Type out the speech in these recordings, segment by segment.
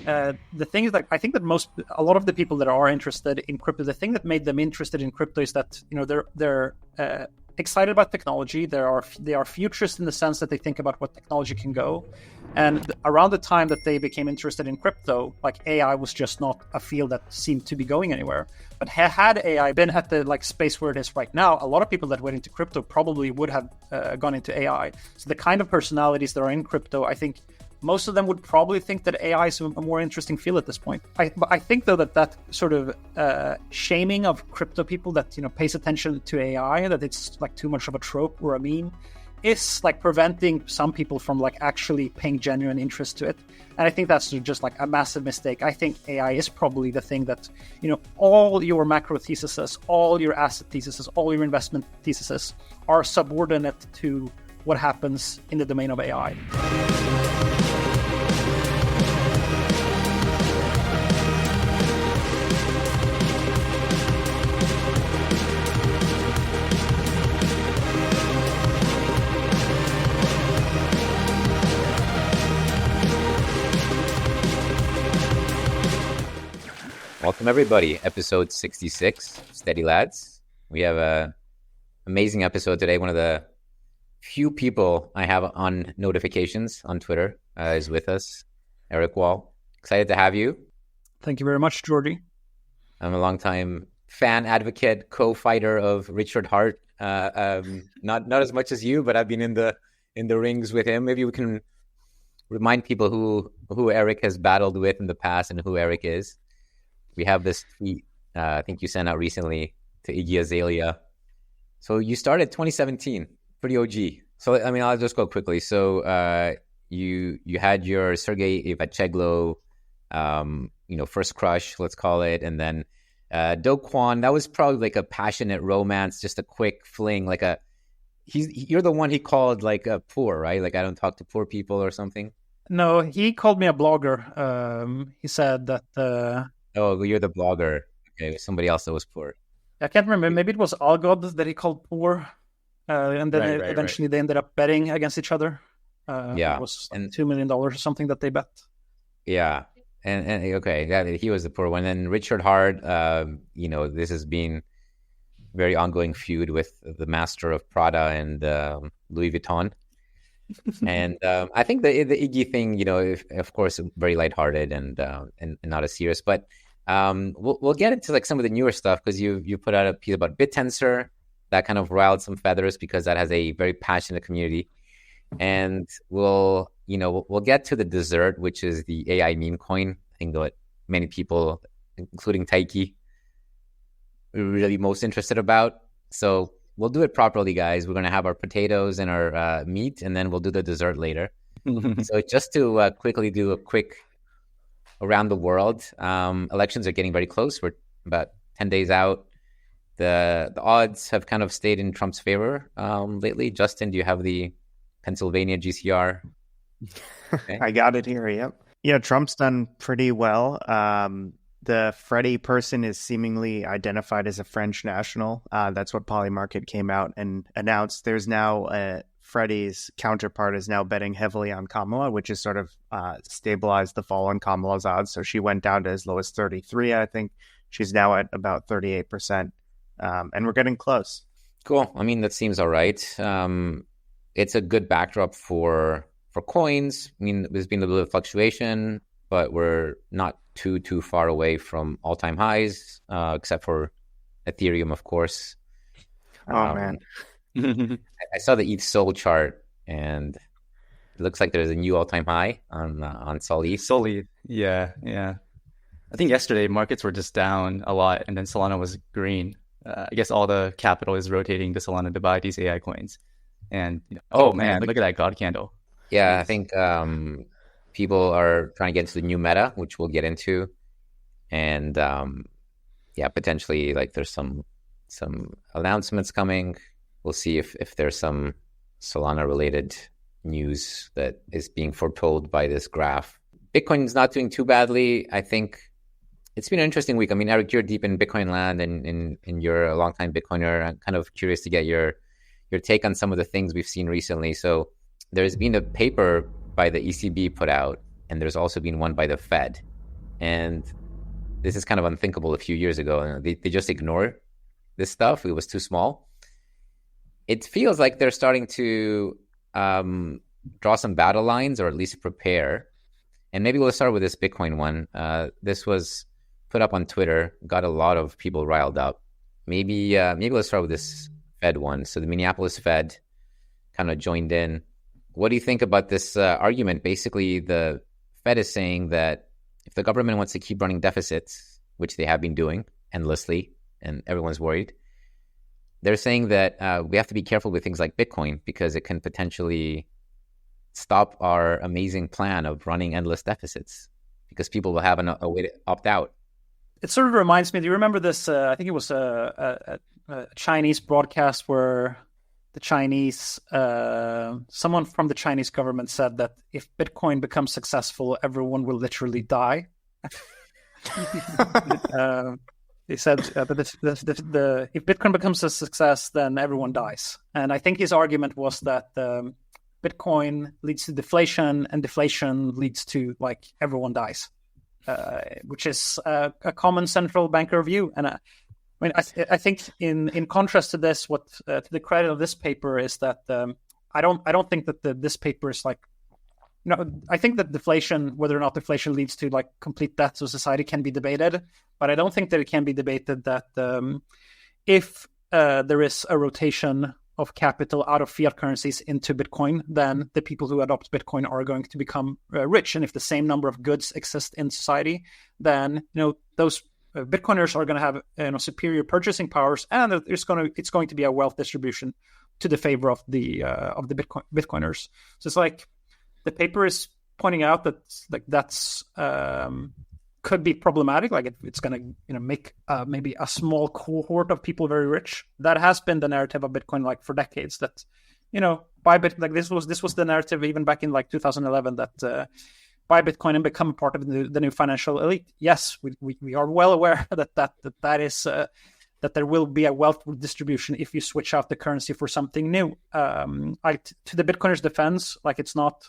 the thing is that I think that a lot of the people that are interested in crypto, the thing that made them interested in crypto is that they're excited about technology. They are futurists in the sense that they think about what technology can go. And around the time that they became interested in crypto, like AI was just not a field that seemed to be going anywhere. But had AI been at the space where it is right now, a lot of people that went into crypto probably would have gone into AI. So the kind of personalities that are in crypto, I think most of them would probably think that AI is a more interesting field at this point. I think, though, that sort of shaming of crypto people that pays attention to AI, that it's too much of a trope or a meme, is preventing some people from actually paying genuine interest to it. And I think that's just a massive mistake. I think AI is probably the thing that all your macro theses, all your asset theses, all your investment theses are subordinate to what happens in the domain of AI. Welcome, everybody. Episode 66, Steady Lads. We have an amazing episode today. One of the few people I have on notifications on Twitter is with us, Eric Wall. Excited to have you. Thank you very much, Georgie. I'm a longtime fan, advocate, co-fighter of Richard Hart. Not as much as you, but I've been in the rings with him. Maybe we can remind people who Eric has battled with in the past and who Eric is. We have this tweet, I think you sent out recently to Iggy Azalea. So you started 2017, pretty OG. So, I mean, I'll just go quickly. So you had your Sergey Ivacheglo, first crush, let's call it. And then Do Kwon, that was probably a passionate romance, just a quick fling, you're the one he called a poor, right? I don't talk to poor people or something. No, he called me a blogger. He said that... Oh, you're the blogger. Okay, somebody else that was poor. I can't remember. Maybe it was Algod that he called poor. And then eventually they ended up betting against each other. It was $2 million or something that they bet. Yeah. And okay, he was the poor one. And Richard Hart, this has been very ongoing feud with the master of Prada and Louis Vuitton. And I think the Iggy thing, of course, very lighthearted and not as serious. But we'll get into some of the newer stuff because you put out a piece about BitTensor that kind of riled some feathers because that has a very passionate community. And we'll get to the dessert, which is the AI meme coin. I think what many people, including Taiki, are really most interested about. So we'll do it properly, guys. We're going to have our potatoes and our meat, and then we'll do the dessert later. So just to quickly do a quick around the world, elections are getting very close. We're about 10 days out. The odds have kind of stayed in Trump's favor lately. Justin, do you have the Pennsylvania GCR? Okay. I got it here, yep. Yeah, Trump's done pretty well. The Freddie person is seemingly identified as a French national. That's what Polymarket came out and announced. There's now Freddie's counterpart is now betting heavily on Kamala, which has sort of stabilized the fall on Kamala's odds. So she went down to as low as 33, I think. She's now at about 38%. And we're getting close. Cool. I mean, that seems all right. It's a good backdrop for coins. I mean, there's been a little bit of fluctuation, but we're not too far away from all-time highs, except for Ethereum, of course. Oh, man. I saw the ETH Sol chart, and it looks like there's a new all-time high on Sol ETH. Sol ETH, yeah. I think yesterday markets were just down a lot, and then Solana was green. I guess all the capital is rotating to Solana to buy these AI coins. And, man, look at that God candle. Yeah, I think people are trying to get into the new meta, which we'll get into. And, potentially, there's some announcements coming. We'll see if there's some Solana-related news that is being foretold by this graph. Bitcoin's not doing too badly. I think it's been an interesting week. I mean, Eric, you're deep in Bitcoin land and you're a longtime Bitcoiner. I'm kind of curious to get your take on some of the things we've seen recently. So there's been a paper by the ECB put out, and there's also been one by the Fed. And this is kind of unthinkable a few years ago. And they just ignore this stuff. It was too small. It feels like they're starting to draw some battle lines, or at least prepare. And maybe we'll start with this Bitcoin one. This was put up on Twitter, got a lot of people riled up. Maybe let's start with this Fed one. So the Minneapolis Fed kind of joined in. What do you think about this argument? Basically, the Fed is saying that if the government wants to keep running deficits, which they have been doing endlessly, and everyone's worried, they're saying that we have to be careful with things like Bitcoin because it can potentially stop our amazing plan of running endless deficits because people will have a way to opt out. It sort of reminds me, do you remember this? I think it was a Chinese broadcast where the Chinese, someone from the Chinese government said that if Bitcoin becomes successful, everyone will literally die. They said that if Bitcoin becomes a success, then everyone dies. And I think his argument was that Bitcoin leads to deflation, and deflation leads to like everyone dies, which is a common central banker view. And I mean, I think in contrast to this, what to the credit of this paper is that I don't think that this paper is like, I think that deflation, whether or not deflation leads to like complete death of society, can be debated, but I don't think that it can be debated that if there is a rotation of capital out of fiat currencies into Bitcoin, then the people who adopt Bitcoin are going to become rich. And if the same number of goods exist in society, then those Bitcoiners are going to have superior purchasing powers, and it's going to be a wealth distribution to the favor of the Bitcoiners. So it's like the paper is pointing out that like that's could be problematic. Like it's going to make maybe a small cohort of people very rich. That has been the narrative of Bitcoin like for decades. That buy Bitcoin, like this was the narrative even back in like 2011 that buy Bitcoin and become part of the new financial elite. Yes, we are well aware that is that there will be a wealth distribution if you switch out the currency for something new. To the Bitcoiners' defense, like it's not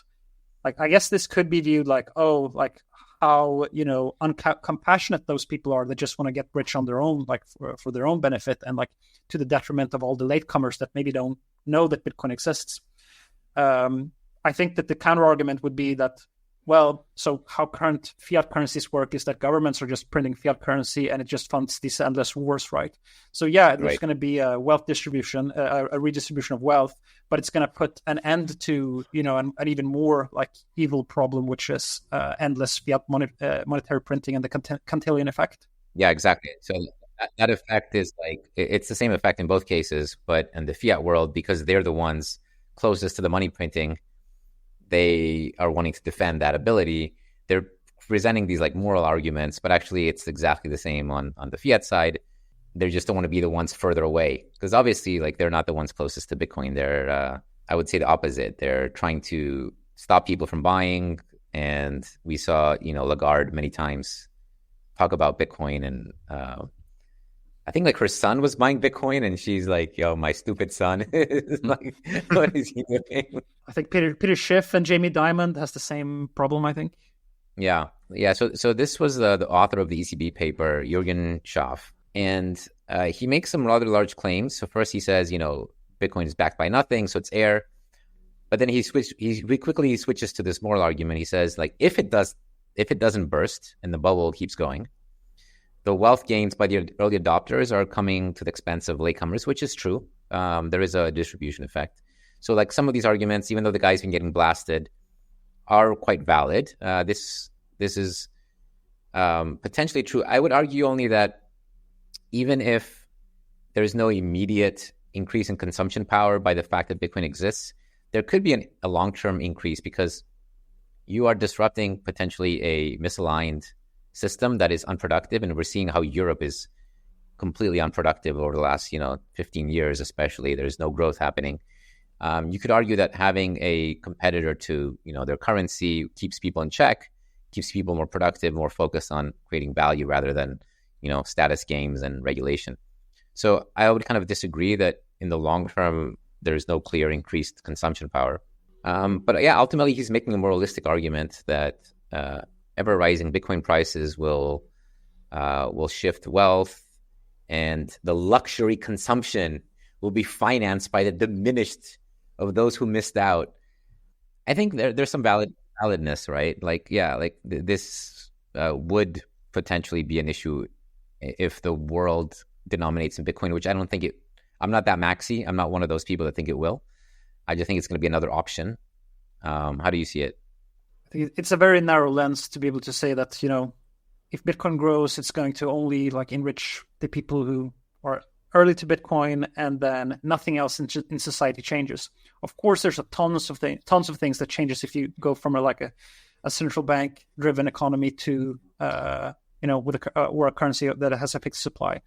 like, I guess this could be viewed like, oh, like how uncompassionate those people are that just want to get rich on their own, like for their own benefit, and like to the detriment of all the latecomers that maybe don't know that Bitcoin exists. I think that the counter argument would be that, well, so how current fiat currencies work is that governments are just printing fiat currency and it just funds these endless wars, right? So yeah, there's going to be a wealth distribution, a redistribution of wealth, but it's going to put an end to, an even more like evil problem, which is endless fiat monetary printing and the Cantillon effect. Yeah, exactly. So that effect is like, it's the same effect in both cases, but in the fiat world, because they're the ones closest to the money printing, they are wanting to defend that ability. They're presenting these like moral arguments, but actually it's exactly the same on the fiat side. They just don't want to be the ones further away, because obviously like they're not the ones closest to Bitcoin. They're, I would say the opposite. They're trying to stop people from buying. And we saw, Lagarde many times talk about Bitcoin, and I think like her son was buying Bitcoin, and she's like, "Yo, my stupid son." Like, what is he doing? I think Peter Schiff and Jamie Dimon has the same problem, I think. Yeah. So this was the author of the ECB paper, Jürgen Schaaf, and he makes some rather large claims. So first he says, Bitcoin is backed by nothing, so it's air. But then he quickly switches to this moral argument. He says, like, if it doesn't burst and the bubble keeps going, the wealth gains by the early adopters are coming to the expense of latecomers, which is true. There is a distribution effect. So like some of these arguments, even though the guy's been getting blasted, are quite valid. This is potentially true. I would argue only that even if there's no immediate increase in consumption power by the fact that Bitcoin exists, there could be a long-term increase, because you are disrupting potentially a misaligned system that is unproductive. And we're seeing how Europe is completely unproductive over the last, 15 years, especially. There's no growth happening. You could argue that having a competitor to, their currency keeps people in check, keeps people more productive, more focused on creating value rather than, status games and regulation. So I would kind of disagree that in the long term, there's no clear increased consumption power. But yeah, ultimately he's making a moralistic argument that ever rising Bitcoin prices will shift wealth, and the luxury consumption will be financed by the diminished of those who missed out. I think there's some validness, right? Like, yeah, like this would potentially be an issue if the world denominates in Bitcoin, which I don't think it. I'm not that maxi. I'm not one of those people that think it will. I just think it's going to be another option. How do you see it? I think it's a very narrow lens to be able to say that, if Bitcoin grows, it's going to only like enrich the people who are early to Bitcoin, and then nothing else in society changes. Of course, there's tons of things that changes if you go from a central bank driven economy to with or a currency that has a fixed supply.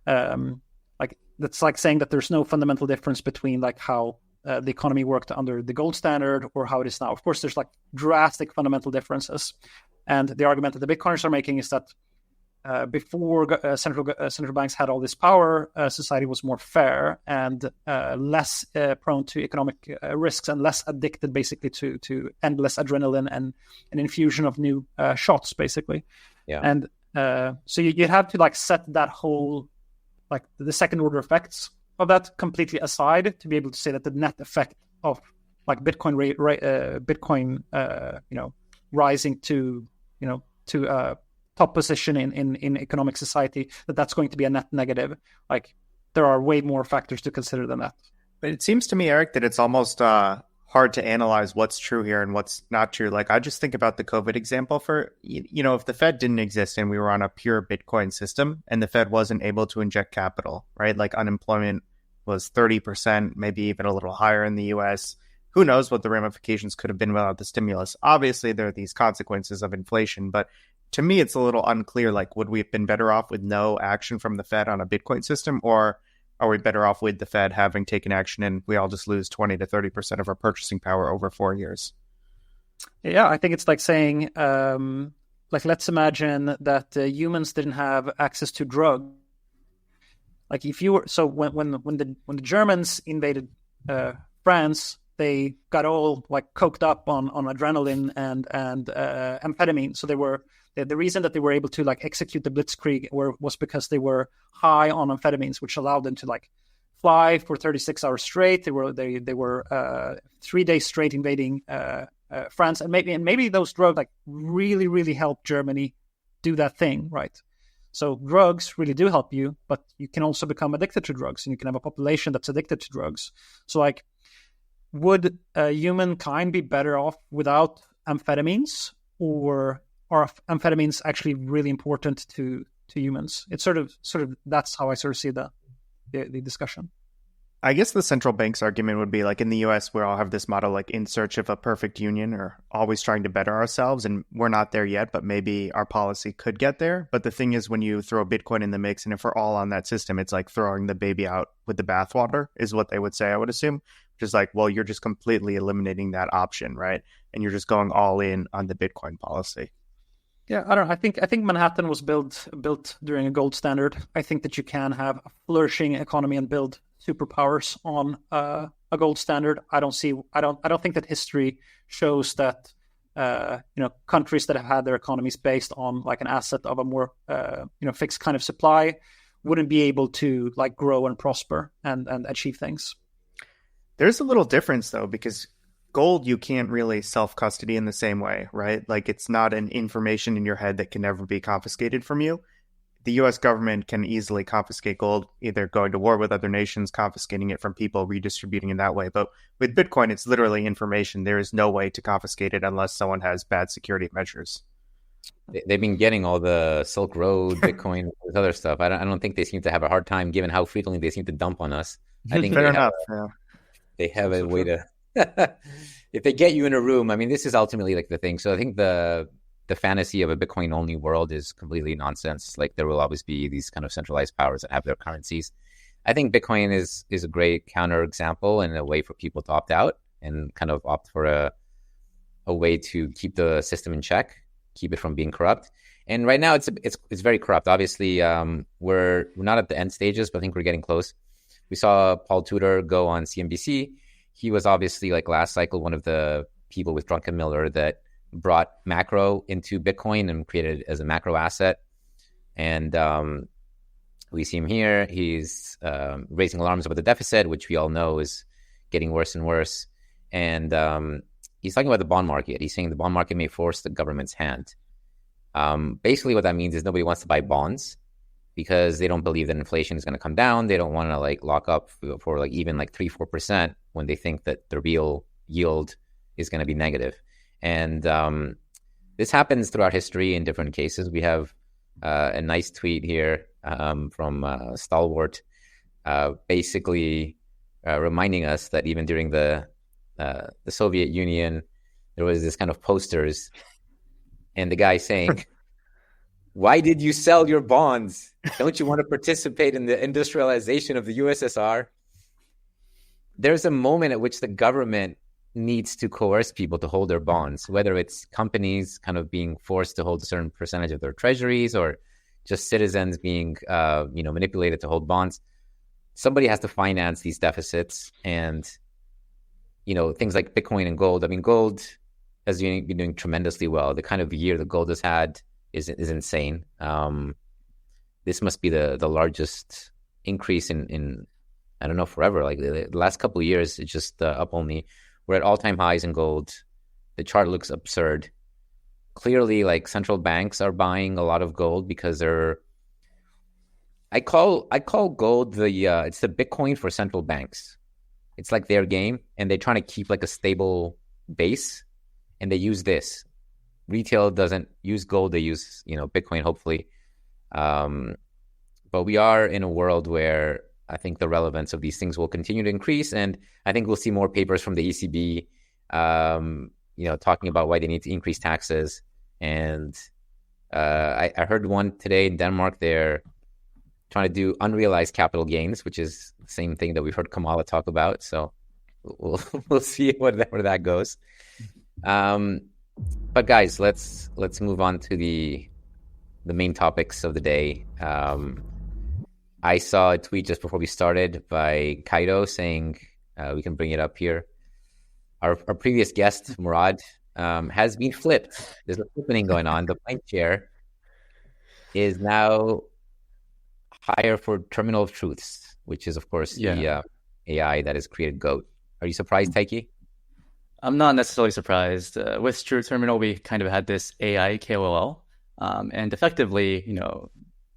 Like that's like saying that there's no fundamental difference between like how the economy worked under the gold standard or how it is now. Of course, there's like drastic fundamental differences. And the argument that the Bitcoiners are making is that before central banks had all this power, society was more fair and less prone to economic risks and less addicted, basically, to endless adrenaline and an infusion of new shots, basically. Yeah. And so you have to like set that whole, like the second order effects of that completely aside to be able to say that the net effect of like Bitcoin rising to top position in economic society, that's going to be a net negative. Like there are way more factors to consider than that. But it seems to me, Eric, that it's almost hard to analyze what's true here and what's not true. Like I just think about the COVID example for, if the Fed didn't exist and we were on a pure Bitcoin system and the Fed wasn't able to inject capital, right? Like unemployment was 30%, maybe even a little higher in the US. Who knows what the ramifications could have been without the stimulus? Obviously, there are these consequences of inflation, but to me, it's a little unclear. Like, would we have been better off with no action from the Fed on a Bitcoin system, or are we better off with the Fed having taken action and we all just lose 20 to 30% of our purchasing power over 4 years? Yeah, I think it's like saying, like, let's imagine that humans didn't have access to drugs. Like, if you were when the Germans invaded France, they got all like coked up on adrenaline and amphetamine. So they were the reason that they were able to like execute the Blitzkrieg was because they were high on amphetamines, which allowed them to like fly for 36 hours straight. They were 3 days straight invading France, and maybe those drugs like really, really helped Germany do that thing, right? So drugs really do help you, but you can also become addicted to drugs, and you can have a population that's addicted to drugs. So like, would humankind be better off without amphetamines, or are amphetamines actually really important to humans? It's sort of that's how I sort of see the discussion. I guess the central bank's argument would be like in the US, we all have this motto like in search of a perfect union, or always trying to better ourselves. And we're not there yet, but maybe our policy could get there. But the thing is, when you throw Bitcoin in the mix, and if we're all on that system, it's like throwing the baby out with the bathwater is what they would say, I would assume. Just like, well, you're just completely eliminating that option, right? And you're just going all in on the Bitcoin policy. Yeah, I don't know. I think Manhattan was built during a gold standard. I think that you can have a flourishing economy and build superpowers on a gold standard. I don't think that history shows that countries that have had their economies based on like an asset of a more fixed kind of supply wouldn't be able to like grow and prosper and achieve things. There's a little difference though, because gold you can't really self-custody in the same way, right? Like it's not an information in your head that can never be confiscated from you. The US government can easily confiscate gold, either going to war with other nations, confiscating it from people, redistributing it that way. But with Bitcoin, it's literally information. There is no way to confiscate it unless someone has bad security measures. They've been getting all the Silk Road, Bitcoin, this other stuff. I don't think they seem to have a hard time, given how frequently they seem to dump on us. I think fair enough. They have a way to... if they get you in a room, I mean, this is ultimately like the thing. So I think the fantasy of a Bitcoin only world is completely nonsense. Like there will always be these kind of centralized powers that have their currencies. I think Bitcoin is a great counter example and a way for people to opt out and kind of opt for a way to keep the system in check, keep it from being corrupt. And right now it's very corrupt. Obviously, we're not at the end stages, but I think we're getting close. We saw Paul Tudor go on CNBC. He was obviously, like last cycle, one of the people with Drunken Miller that brought macro into Bitcoin and created it as a macro asset. And we see him here. He's raising alarms about the deficit, which we all know is getting worse and worse. And he's talking about the bond market. He's saying the bond market may force the government's hand. Basically, what that means is nobody wants to buy bonds because they don't believe that inflation is going to come down. They don't want to like lock up for like even like 3-4% when they think that the real yield is going to be negative. And this happens throughout history in different cases. We have a nice tweet here from Stalwart, basically reminding us that even during the Soviet Union, there was this kind of posters, and the guy saying, "Why did you sell your bonds? Don't you want to participate in the industrialization of the USSR?" There's a moment at which the government needs to coerce people to hold their bonds, whether it's companies kind of being forced to hold a certain percentage of their treasuries or just citizens being manipulated to hold bonds. Somebody has to finance these deficits, and things like Bitcoin and gold. I mean, gold has been doing tremendously well. The kind of year the gold has had is insane. This must be the largest increase in I don't know, forever. Like the last couple of years, it's just up only. We're at all-time highs in gold. The chart looks absurd. Clearly, like central banks are buying a lot of gold because I call gold it's the Bitcoin for central banks. It's like their game, and they're trying to keep like a stable base, and they use this. Retail doesn't use gold; they use Bitcoin, hopefully. But we are in a world where I think the relevance of these things will continue to increase, and I think we'll see more papers from the ECB, talking about why they need to increase taxes. And I heard one today in Denmark. They're trying to do unrealized capital gains, which is the same thing that we've heard Kamala talk about. So we'll see where that goes. But guys, let's move on to the main topics of the day. I saw a tweet just before we started by Kaido saying, we can bring it up here. Our previous guest, Murad, has been flipped. There's a flipping going on. The blank chair is now hire for Terminal of Truths, which is, of course, the AI that has created GOAT. Are you surprised, Taiki? I'm not necessarily surprised. With True Terminal, we kind of had this AI KOL, and effectively,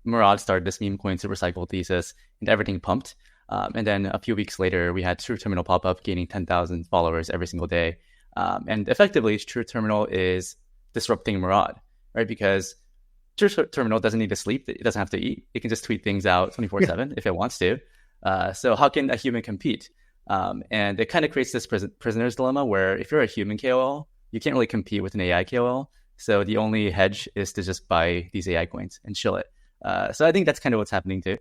Murad started this meme coin super cycle thesis, and everything pumped. And then a few weeks later, we had True Terminal pop up, gaining 10,000 followers every single day. And effectively, True Terminal is disrupting Murad, right? Because True Terminal doesn't need to sleep. It doesn't have to eat. It can just tweet things out 24/7 if it wants to. So how can a human compete? And it kind of creates this prisoner's dilemma where if you're a human KOL, you can't really compete with an AI KOL. So the only hedge is to just buy these AI coins and chill it. So I think that's kind of what's happening too.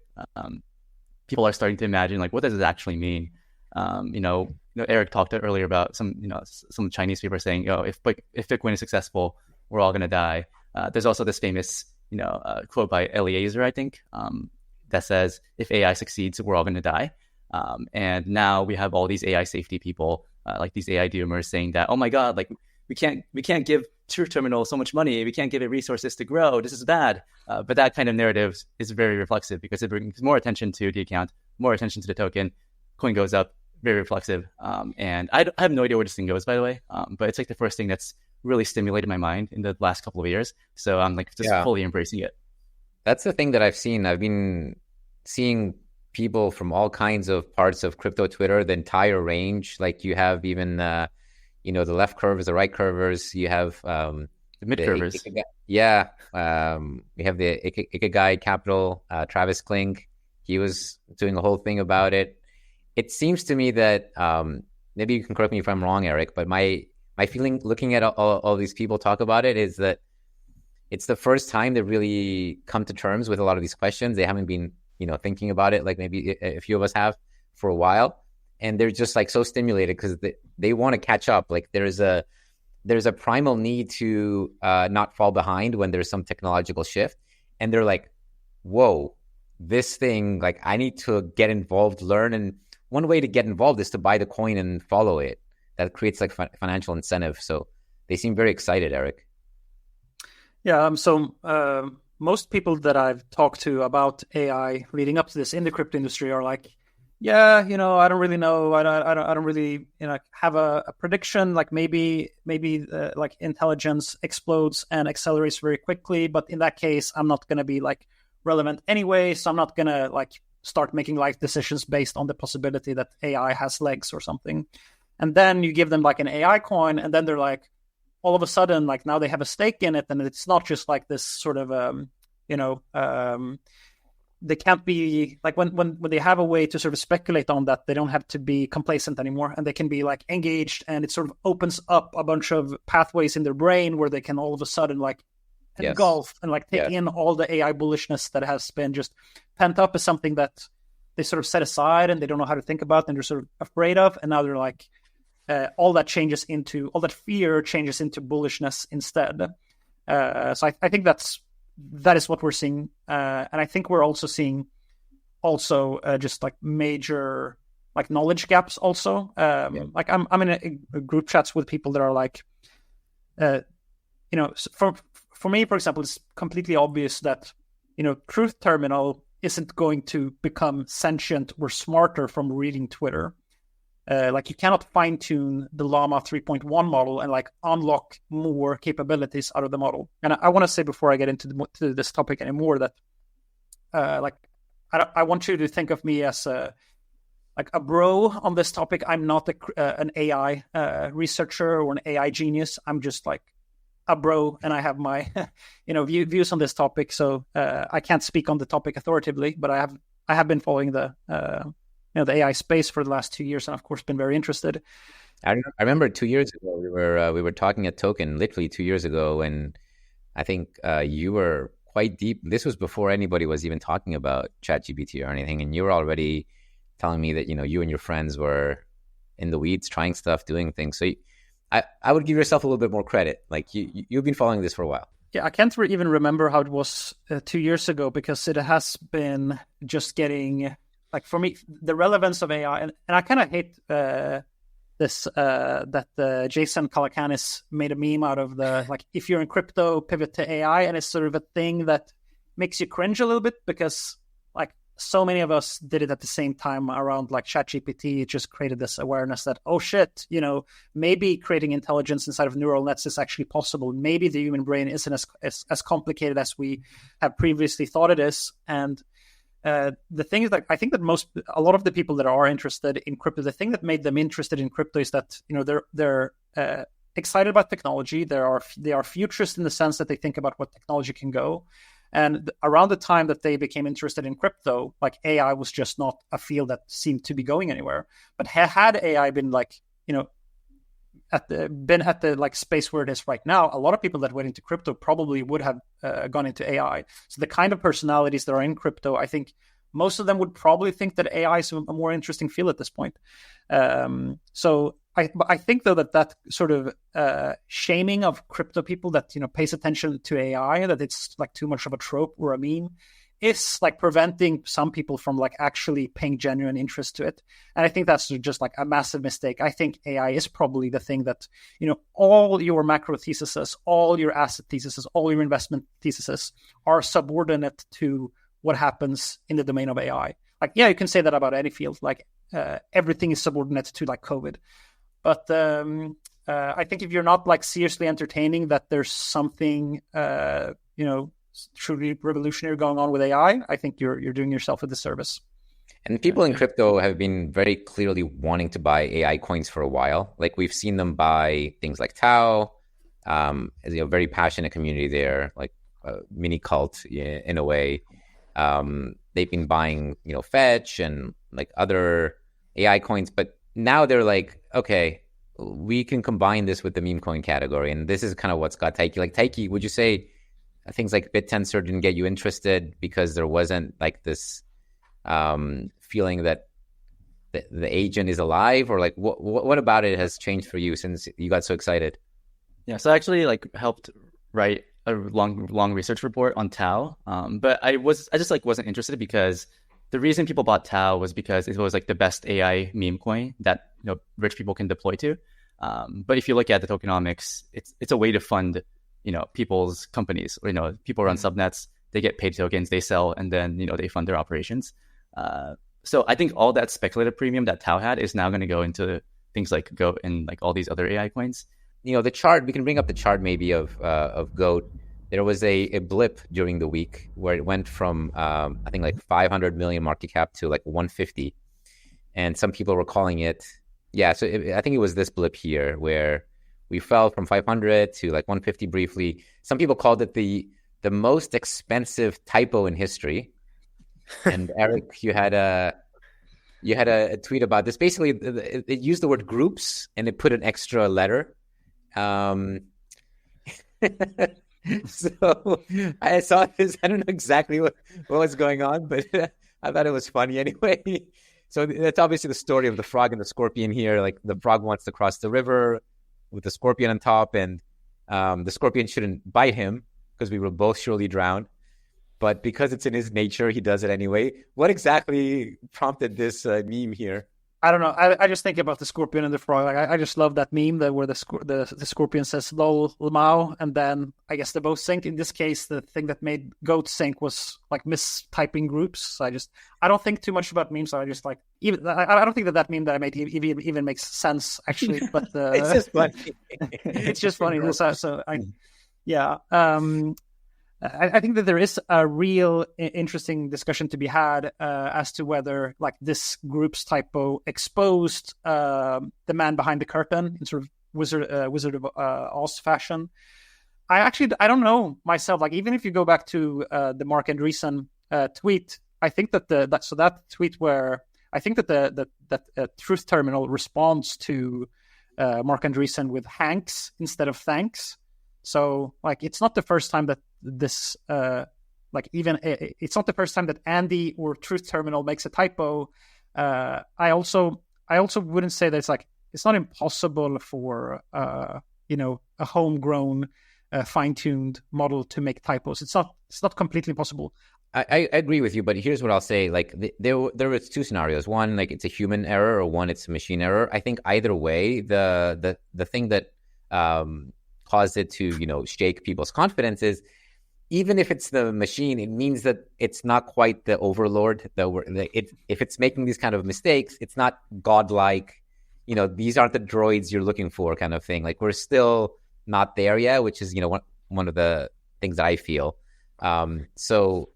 People are starting to imagine, like, what does it actually mean? Eric talked earlier about some Chinese people saying, if Bitcoin is successful, we're all going to die. There's also this famous, quote by Eliezer, I think, that says, if AI succeeds, we're all going to die. And now we have all these AI safety people, like these AI doomers saying that, oh my God, like we can't give True Terminal so much money. We can't give it resources to grow. This is bad. But that kind of narrative is very reflexive because it brings more attention to the account, more attention to the token. Coin goes up, very reflexive. And I have no idea where this thing goes, by the way. But it's like the first thing that's really stimulated my mind in the last couple of years. So I'm like just fully embracing it. That's the thing that I've seen. I've been seeing people from all kinds of parts of crypto Twitter, the entire range. Like you have even, the left curvers, the right curvers. You have the mid curvers. We have the Ikigai Capital, Travis Kling. He was doing a whole thing about it. It seems to me that maybe you can correct me if I'm wrong, Eric, but my feeling looking at all these people talk about it is that it's the first time they really come to terms with a lot of these questions. They haven't been, thinking about it like maybe a few of us have for a while. And they're just like so stimulated because they want to catch up. Like there's a primal need to not fall behind when there's some technological shift. And they're like, whoa, this thing, like I need to get involved, learn. And one way to get involved is to buy the coin and follow it. That creates like financial incentive. So they seem very excited, Eric. Yeah. Most people that I've talked to about AI leading up to this in the crypto industry are like, yeah, I don't really know. I don't really, have a prediction. Like maybe like intelligence explodes and accelerates very quickly. But in that case, I'm not going to be like relevant anyway. So I'm not going to like start making life decisions based on the possibility that AI has legs or something. And then you give them like an AI coin, and then they're like, all of a sudden, like now they have a stake in it, and it's not just like this sort of, they can't be like when they have a way to sort of speculate on that, they don't have to be complacent anymore, and they can be like engaged, and it sort of opens up a bunch of pathways in their brain where they can all of a sudden like engulf and like take in all the AI bullishness that has been just pent up as something that they sort of set aside and they don't know how to think about and they're sort of afraid of, and now they're like all that fear changes into bullishness instead. So I think that is what we're seeing, and I think we're also seeing just like major like knowledge gaps also. Like I'm in a group chats with people that are like, for me, for example, it's completely obvious that Truth Terminal isn't going to become sentient or smarter from reading Twitter. Like you cannot fine tune the Llama 3.1 model and like unlock more capabilities out of the model. And I want to say before I get into this topic anymore that like I want you to think of me as a bro on this topic. I'm not an AI researcher or an AI genius. I'm just like a bro, and I have my views on this topic. So I can't speak on the topic authoritatively, but I have been following the AI space for the last 2 years, and of course been very interested. I remember 2 years ago we were talking at Token, literally 2 years ago, and I think you were quite deep. This was before anybody was even talking about ChatGPT or anything, and you were already telling me that you and your friends were in the weeds, trying stuff, doing things. So I would give yourself a little bit more credit. Like you've been following this for a while. Yeah, I can't even remember how it was 2 years ago, because it has been just getting. Like for me, the relevance of AI, and I kind of hate this that Jason Calacanis made a meme out of the like, if you're in crypto, pivot to AI, and it's sort of a thing that makes you cringe a little bit, because like so many of us did it at the same time around like ChatGPT. It just created this awareness that, oh shit, maybe creating intelligence inside of neural nets is actually possible. Maybe the human brain isn't as complicated as we have previously thought it is, and the thing is that I think that a lot of the people that are interested in crypto, the thing that made them interested in crypto is that they're excited about technology. They are futurists in the sense that they think about what technology can go. And around the time that they became interested in crypto, like AI was just not a field that seemed to be going anywhere. But had AI been like at the like space where it is right now, a lot of people that went into crypto probably would have gone into AI. So the kind of personalities that are in crypto, I think most of them would probably think that AI is a more interesting field at this point. So I think though that sort of shaming of crypto people that pays attention to AI, that it's like too much of a trope or a meme, is like preventing some people from like actually paying genuine interest to it. And I think that's just like a massive mistake. I think AI is probably the thing that, all your macro theses, all your asset theses, all your investment theses are subordinate to what happens in the domain of AI. Like, yeah, you can say that about any field, like everything is subordinate to like COVID. But I think if you're not like seriously entertaining that there's something, truly revolutionary going on with AI, I think you're doing yourself a disservice. And people in crypto have been very clearly wanting to buy AI coins for a while. Like we've seen them buy things like Tau, as very passionate community there, like a mini cult in a way. They've been buying, Fetch and like other AI coins, but now they're like, okay, we can combine this with the meme coin category, and this is kind of what's got Taiki. Like Taiki, would you say things like BitTensor didn't get you interested because there wasn't like this feeling that the agent is alive, or like what about it has changed for you since you got so excited? Yeah, so I actually like helped write a long research report on Tau, but I just like wasn't interested because the reason people bought Tau was because it was like the best AI meme coin that rich people can deploy to. But if you look at the tokenomics, it's a way to fund, people's companies. Or, people run subnets, they get paid tokens, they sell, and then, they fund their operations. So I think all that speculative premium that Tau had is now going to go into things like Goat and like all these other AI coins. The chart, we can bring up the chart maybe of Goat. There was a blip during the week where it went from, I think like 500 million market cap to like 150. And some people were calling it, I think it was this blip here where we fell from 500 to like 150 briefly. Some people called it the most expensive typo in history. And Eric, you had a tweet about this. Basically, it used the word groups and it put an extra letter. So I saw this. I don't know exactly what was going on, but I thought it was funny anyway. So that's obviously the story of the frog and the scorpion here. Like the frog wants to cross the river with the scorpion on top, and the scorpion shouldn't bite him because we will both surely drown. But because it's in his nature, he does it anyway. What exactly prompted this meme here? I don't know. I just think about the scorpion and the frog. Like, I just love that meme where the scorpion says "lol lamau," and then I guess they both sync. In this case, the thing that made Goat sync was like mistyping groups. So I don't think too much about memes. So I just like I don't think that meme that I made even makes sense actually. But it's just funny. It's just funny. I think that there is a real interesting discussion to be had as to whether like this group's typo exposed the man behind the curtain in sort of Wizard of Oz fashion. I don't know myself. Like even if you go back to the Mark Andreessen tweet, I think that that tweet where I think that that Truth Terminal responds to Mark Andreessen with Hanks instead of thanks. So like it's not the first time that this it's not the first time that Andy or Truth Terminal makes a typo. I also wouldn't say that it's not impossible for a homegrown fine-tuned model to make typos. It's not completely impossible. I agree with you, but here's what I'll say. Like there was two scenarios. One, like it's a human error, or one, it's a machine error. I think either way, the thing that caused it to shake people's confidence is, even if it's the machine, it means that it's not quite the overlord. If it's making these kind of mistakes, it's not godlike. These aren't the droids you're looking for, kind of thing. Like we're still not there yet, which is one of the things that I feel. So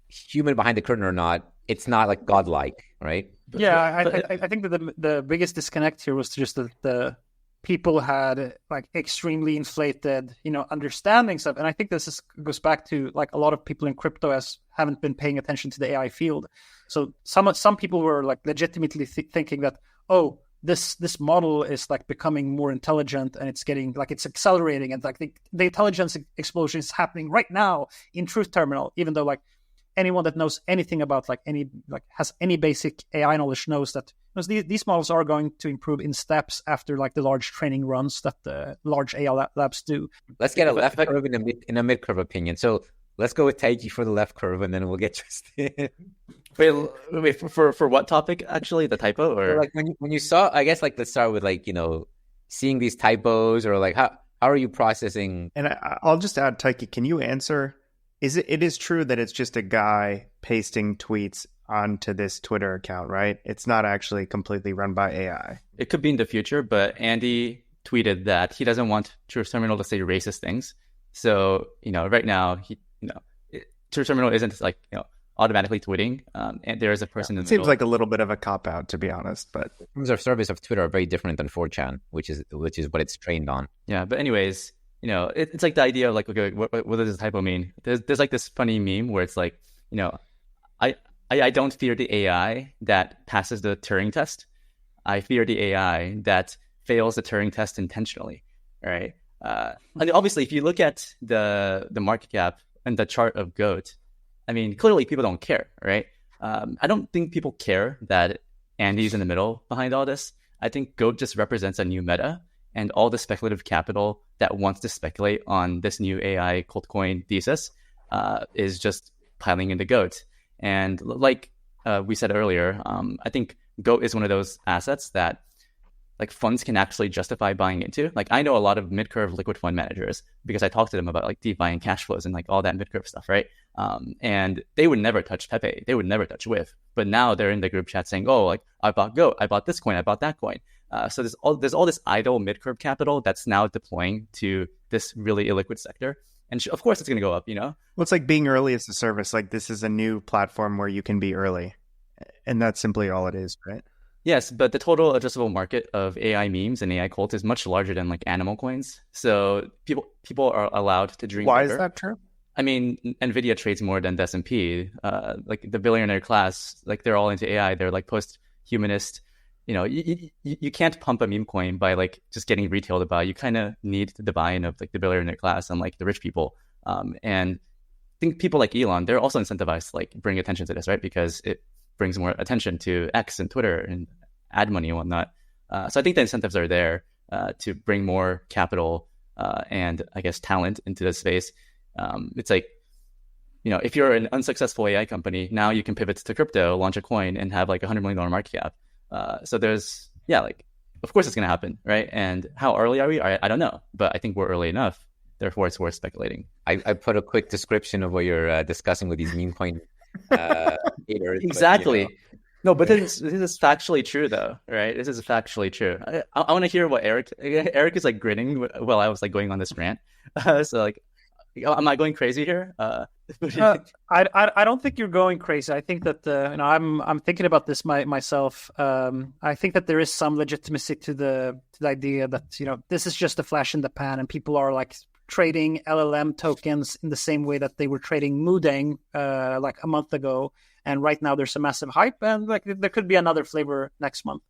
human behind the curtain or not, it's not like godlike, right? Yeah, I think that the biggest disconnect here was just the people had like extremely inflated, understandings of, and I think this goes back to like a lot of people in crypto haven't been paying attention to the AI field. So some people were like legitimately thinking that, oh, this model is like becoming more intelligent and it's getting like it's accelerating, and like the intelligence explosion is happening right now in Truth Terminal, even though like anyone that knows anything about has any basic AI knowledge knows that these models are going to improve in steps after like the large training runs that the large AI labs do. Let's get a left curve in a mid curve opinion. So let's go with Taiki for the left curve, and then we'll get Tristan. Wait, for what topic actually? The typo, or so like when you saw? I guess like let's start with like seeing these typos, or like how are you processing? And I'll just add, Taiki, can you answer? It is true that it's just a guy pasting tweets onto this Twitter account, right? It's not actually completely run by AI. It could be in the future, but Andy tweeted that he doesn't want Truth Terminal to say racist things. So, right now, Truth Terminal isn't like, automatically tweeting. And there is a person in the middle. Seems like a little bit of a cop-out, to be honest. But terms of service of Twitter are very different than 4chan, which is what it's trained on. Yeah, but anyways, it's like the idea of like, okay, what does a typo mean? There's like this funny meme where it's like, I don't fear the AI that passes the Turing test. I fear the AI that fails the Turing test intentionally, right? And obviously, if you look at the market cap and the chart of Goat, I mean, clearly people don't care, right? I don't think people care that Andy's in the middle behind all this. I think Goat just represents a new meta, and all the speculative capital that wants to speculate on this new AI cult coin thesis is just piling into Goat. And like we said earlier, I think Goat is one of those assets that like funds can actually justify buying into. Like I know a lot of mid-curve liquid fund managers because I talked to them about like DeFi and cash flows and like all that mid-curve stuff, right? And they would never touch Pepe, they would never touch WIF, but now they're in the group chat saying, oh, like I bought Goat, I bought this coin, I bought that coin. So there's all this idle mid-curve capital that's now deploying to this really illiquid sector. And of course it's going to go up, you know? Well, it's like being early as a service. Like this is a new platform where you can be early. And that's simply all it is, right? Yes, but the total addressable market of AI memes and AI cult is much larger than like animal coins. So people are allowed to dream Why bigger. Is that true? I mean, NVIDIA trades more than the S&P. Like the billionaire class, like they're all into AI. They're like post-humanist. You know, you can't pump a meme coin by like just getting retail to buy. You kind of need the buy-in of like the billionaire class and like the rich people. And I think people like Elon, they're also incentivized to like bring attention to this, right? Because it brings more attention to X and Twitter and ad money and whatnot. So I think the incentives are there to bring more capital and I guess talent into this space. It's like, you know, if you're an unsuccessful AI company, now you can pivot to crypto, launch a coin, and have like $100 million market cap. So there's, like, of course it's going to happen, right? And how early are we? I don't know, but I think we're early enough. Therefore, it's worth speculating. I put a quick description of what you're discussing with these meme coin haters. Exactly. But, you know. No, but this is factually true, though, right? This is factually true. I want to hear what Eric is like grinning while I was like going on this rant. So like, am I going crazy here? I don't think you're going crazy. I think that you know, I'm thinking about this myself. I think that there is some legitimacy to the idea that, you know, this is just a flash in the pan, and people are like trading LLM tokens in the same way that they were trading Mudang like a month ago, and right now there's a massive hype, and like there could be another flavor next month.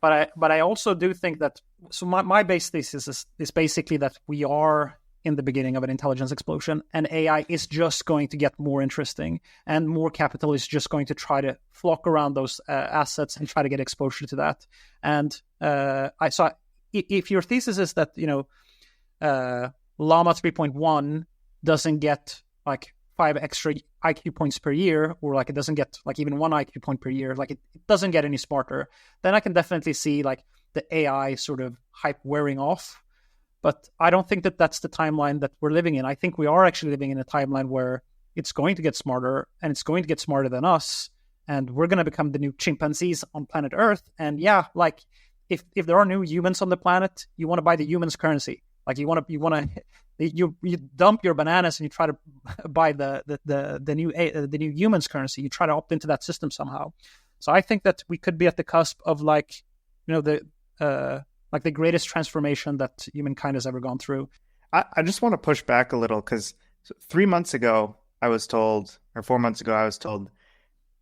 But I also do think that, so my base thesis is basically that we are in the beginning of an intelligence explosion, and AI is just going to get more interesting, and more capital is just going to try to flock around those assets and try to get exposure to that. And if your thesis is that, you know, Llama 3.1 doesn't get like 5 extra IQ points per year, or like it doesn't get like even 1 IQ point per year, like it doesn't get any smarter, then I can definitely see like the AI sort of hype wearing off. But I don't think that that's the timeline that we're living in. I think we are actually living in a timeline where it's going to get smarter, and it's going to get smarter than us, and we're going to become the new chimpanzees on planet Earth. And yeah, like if there are new humans on the planet, you want to buy the humans' currency. Like you dump your bananas and you try to buy the new humans' currency. You try to opt into that system somehow. So I think that we could be at the cusp of like, you know, the greatest transformation that humankind has ever gone through. I just want to push back a little, because 3 months ago I was told, or 4 months ago I was told,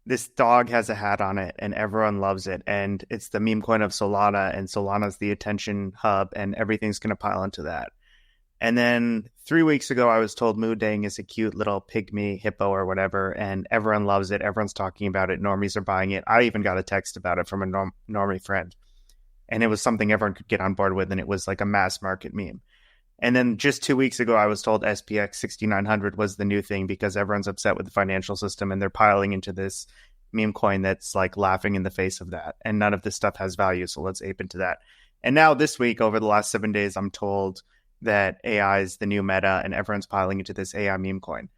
this dog has a hat on it and everyone loves it, and it's the meme coin of Solana, and Solana's the attention hub, and everything's going to pile into that. And then 3 weeks ago I was told Mudang is a cute little pygmy hippo or whatever, and everyone loves it, everyone's talking about it, normies are buying it. I even got a text about it from a normie friend. And it was something everyone could get on board with, and it was like a mass market meme. And then just 2 weeks ago, I was told SPX 6900 was the new thing because everyone's upset with the financial system, and they're piling into this meme coin that's like laughing in the face of that. And none of this stuff has value, so let's ape into that. And now this week, over the last 7 days, I'm told that AI is the new meta, and everyone's piling into this AI meme coin.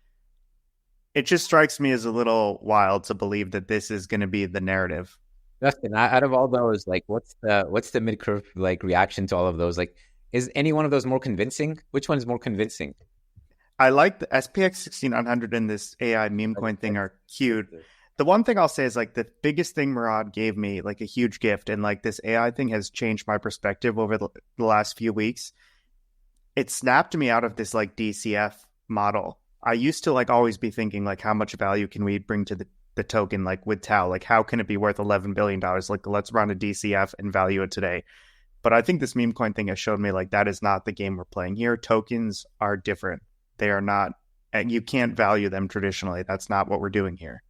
It just strikes me as a little wild to believe that this is going to be the narrative. Justin, out of all those, like, what's the mid curve like reaction to all of those? Like, is any one of those more convincing? Which one is more convincing? I like the SPX 6900 and this AI meme coin thing are cute. The one thing I'll say is like the biggest thing Murad gave me, like a huge gift, and like this AI thing has changed my perspective over the last few weeks. It snapped me out of this like DCF model. I used to like always be thinking like, how much value can we bring to the token, like with Tau, like how can it be worth $11 billion? Like let's run a DCF and value it today. But I think this meme coin thing has shown me like that is not the game we're playing here. Tokens are different. They are not, and you can't value them traditionally. That's not what we're doing here.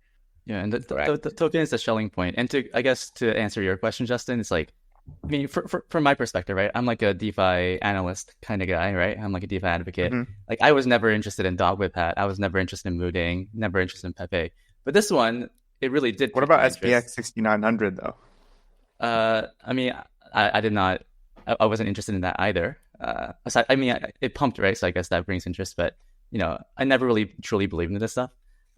Yeah, and the token is the selling point. And I guess to answer your question, Justin, it's like, I mean, from my perspective, right? I'm like a DeFi analyst kind of guy, right? I'm like a DeFi advocate. Mm-hmm. Like I was never interested in Dog Whip Hat. I was never interested in Mudang, never interested in Pepe. But this one, it really did. What about SPX 6900 though? I mean, I did not. I wasn't interested in that either. It pumped, right? So I guess that brings interest, but I never really truly believed in this stuff.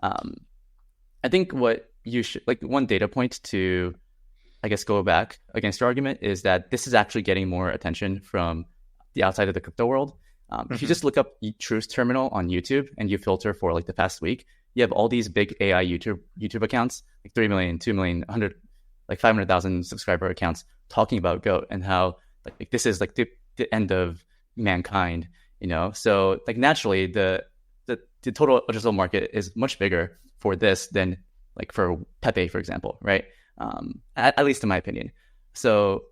I think what you should, like, one data point to, I guess, go back against your argument is that this is actually getting more attention from the outside of the crypto world. If you just look up Truth Terminal on YouTube and you filter for like the past week, you have all these big AI YouTube accounts, like 3 million, 2 million, 100, like 500,000 subscriber accounts talking about GOAT and how like this is like the end of mankind, So like naturally the total addressable market is much bigger for this than like for Pepe, for example, right? At least in my opinion. So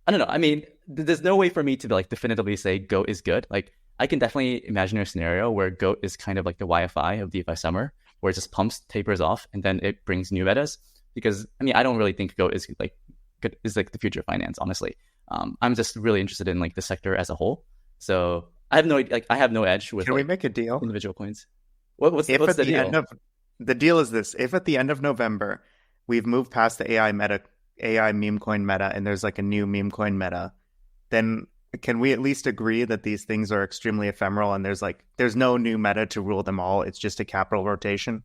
I don't know. I mean, there's no way for me to like definitively say GOAT is good. Like I can definitely imagine a scenario where GOAT is kind of like the Wi-Fi of DeFi summer, where it just pumps, tapers off, and then it brings new metas. Because I mean, I don't really think GOAT is like the future of finance, honestly. I'm just really interested in like the sector as a whole. So I have no edge with. Can we make a deal? Individual coins. What's the deal? The deal is this: if at the end of November we've moved past the AI meme coin meta, and there's like a new meme coin meta, then can we at least agree that these things are extremely ephemeral and there's no new meta to rule them all? It's just a capital rotation.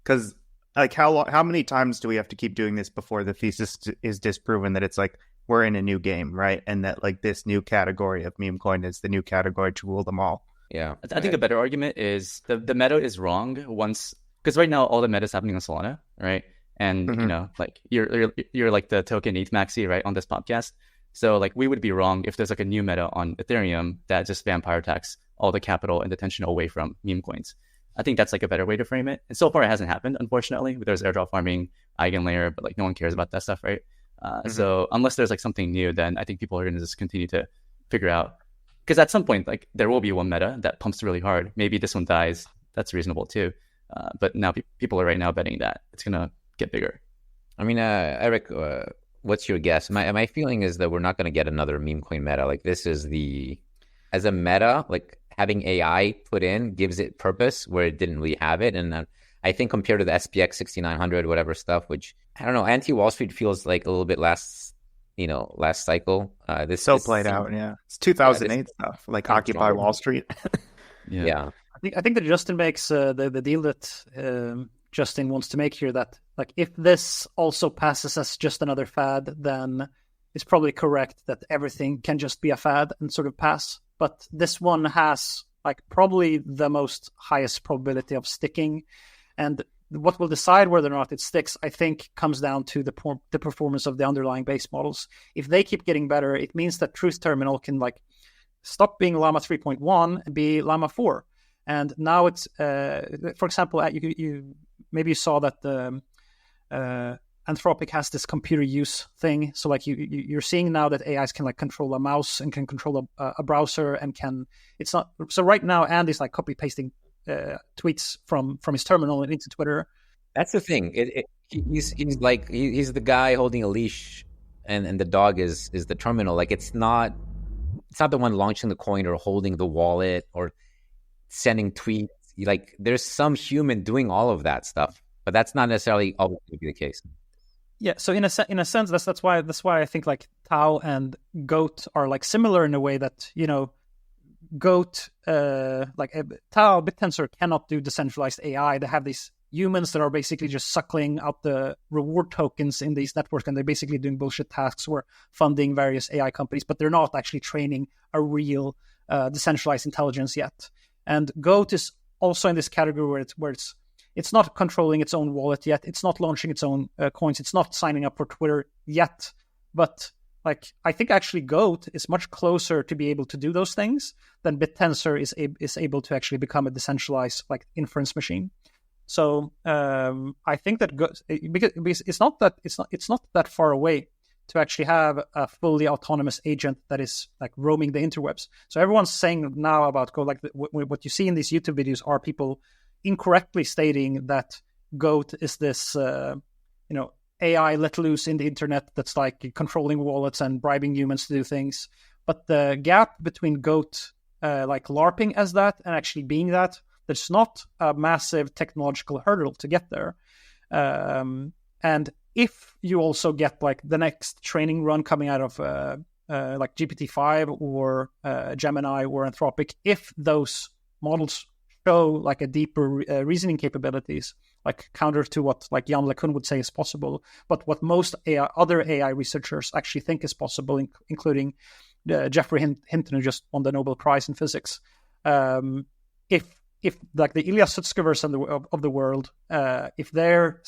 Because like how many times do we have to keep doing this before the thesis is disproven that it's like we're in a new game, right? And that like this new category of meme coin is the new category to rule them all. Yeah, I think a better argument is the meta is wrong once, because right now all the meta is happening on Solana, right? And like you're like the token ETH maxi, right, on this podcast. So like we would be wrong if there's like a new meta on Ethereum that just vampire attacks all the capital and attention away from meme coins. I think that's like a better way to frame it. And so far it hasn't happened, unfortunately. There's airdrop farming, eigenlayer, but like no one cares about that stuff, right? So unless there's like something new, then I think people are going to just continue to figure out. Because at some point, like there will be one meta that pumps really hard. Maybe this one dies. That's reasonable too. But now people are right now betting that it's going to get bigger. I mean, Eric, what's your guess? My feeling is that we're not going to get another meme coin meta. Like this is as a meta, like having AI put in gives it purpose where it didn't really have it. And I think compared to the SPX 6900, whatever stuff, which I don't know, anti-Wall Street feels like a little bit last cycle. This played out. Yeah. It's 2008 stuff, like Occupy Wall Street. Yeah. I think that Justin makes the deal that Justin wants to make here, that like if this also passes as just another fad, then it's probably correct that everything can just be a fad and sort of pass. But this one has like probably the most highest probability of sticking, and what will decide whether or not it sticks, I think, comes down to the performance of the underlying base models. If they keep getting better, it means that Truth Terminal can like stop being Llama 3.1 and be Llama 4. And now it's, for example, maybe you saw that the Anthropic has this computer use thing. So like you're seeing now that AIs can like control a mouse and can control a browser and it's not. So right now, Andy's like copy pasting tweets from his terminal and into Twitter. That's the thing. He's the guy holding a leash, and the dog is the terminal. Like it's not the one launching the coin or holding the wallet or sending tweets. Like there's some human doing all of that stuff, but that's not necessarily always going to be the case. Yeah. So in a sense, that's why I think like Tau and Goat are like similar in a way that Goat, like Tau, BitTensor cannot do decentralized AI. They have these humans that are basically just suckling out the reward tokens in these networks, and they're basically doing bullshit tasks or funding various AI companies, but they're not actually training a real decentralized intelligence yet. And Goat is also in this category where it's not controlling its own wallet yet. It's not launching its own coins. It's not signing up for Twitter yet. But like I think actually Goat is much closer to be able to do those things than BitTensor is able to actually become a decentralized like inference machine. So I think that because it's not that far away to actually have a fully autonomous agent that is like roaming the interwebs. So everyone's saying now about Goat, like what you see in these YouTube videos are people incorrectly stating that Goat is this AI let loose in the internet that's like controlling wallets and bribing humans to do things. But the gap between Goat like LARPing as that and actually being that, there's not a massive technological hurdle to get there. And if you also get like the next training run coming out of like GPT-5 or Gemini or Anthropic, if those models show like a deeper reasoning capabilities, like counter to what like Jan LeCun would say is possible, but what most other AI researchers actually think is possible, including Jeffrey Hinton, who just won the Nobel Prize in physics. If like the Ilya Sutskever's of the world, if their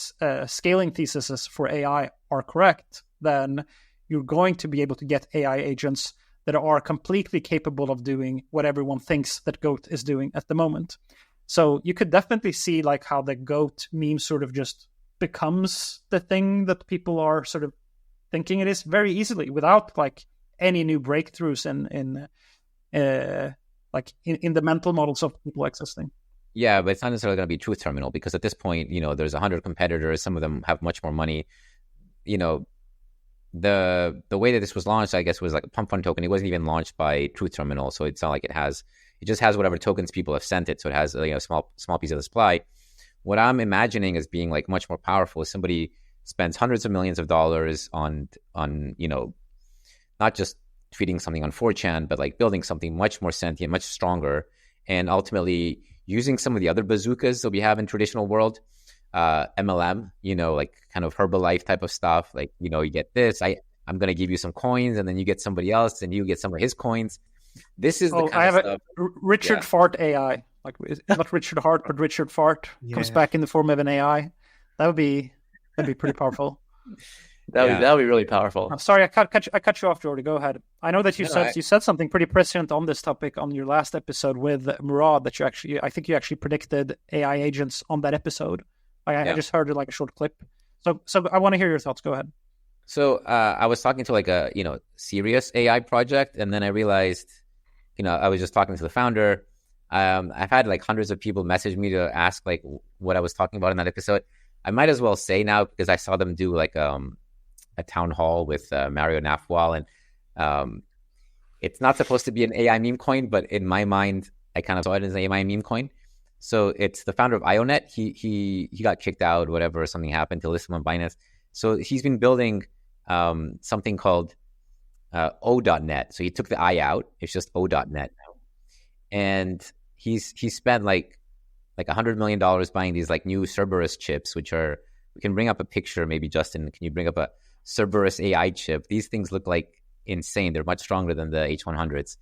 scaling theses for AI are correct, then you're going to be able to get AI agents that are completely capable of doing what everyone thinks that GOAT is doing at the moment. So you could definitely see like how the GOAT meme sort of just becomes the thing that people are sort of thinking it is very easily without like any new breakthroughs in the mental models of people existing. Yeah, but it's not necessarily going to be truth terminal, because at this point, there's 100 competitors. Some of them have much more money. The way that this was launched, I guess, was like a pump fund token. It wasn't even launched by Truth Terminal, so it's not like it just has whatever tokens people have sent it. So it has a small piece of the supply. What I'm imagining as being like much more powerful is somebody spends hundreds of millions of dollars on not just tweeting something on 4chan, but like building something much more sentient, much stronger, and ultimately using some of the other bazookas that we have in traditional world. MLM, like kind of Herbalife type of stuff. Like, you get this, I'm going to give you some coins, and then you get somebody else and you get some of his coins. This is the kind of stuff. Richard Fart AI, like not Richard Hart, but Richard Fart comes back in the form of an AI. That'd be pretty powerful. That would be really powerful. I'm sorry, I cut you off, Jordy. Go ahead. I know that you said something pretty prescient on this topic on your last episode with Murad, that I think you actually predicted AI agents on that episode. I just heard like a short clip. So I want to hear your thoughts. Go ahead. So I was talking to like a serious AI project, and then I realized, I was just talking to the founder. I've had like hundreds of people message me to ask like what I was talking about in that episode. I might as well say now, because I saw them do like a town hall with Mario Nafwal, and it's not supposed to be an AI meme coin, but in my mind, I kind of saw it as an AI meme coin. So it's the founder of IONET. He got kicked out, whatever, something happened to list him on Binance. So he's been building something called O.net. So he took the I out. It's just O.net now. And he spent like $100 million buying these like new Cerberus chips, we can bring up a picture, maybe Justin, can you bring up a Cerberus AI chip? These things look like insane. They're much stronger than the H100s.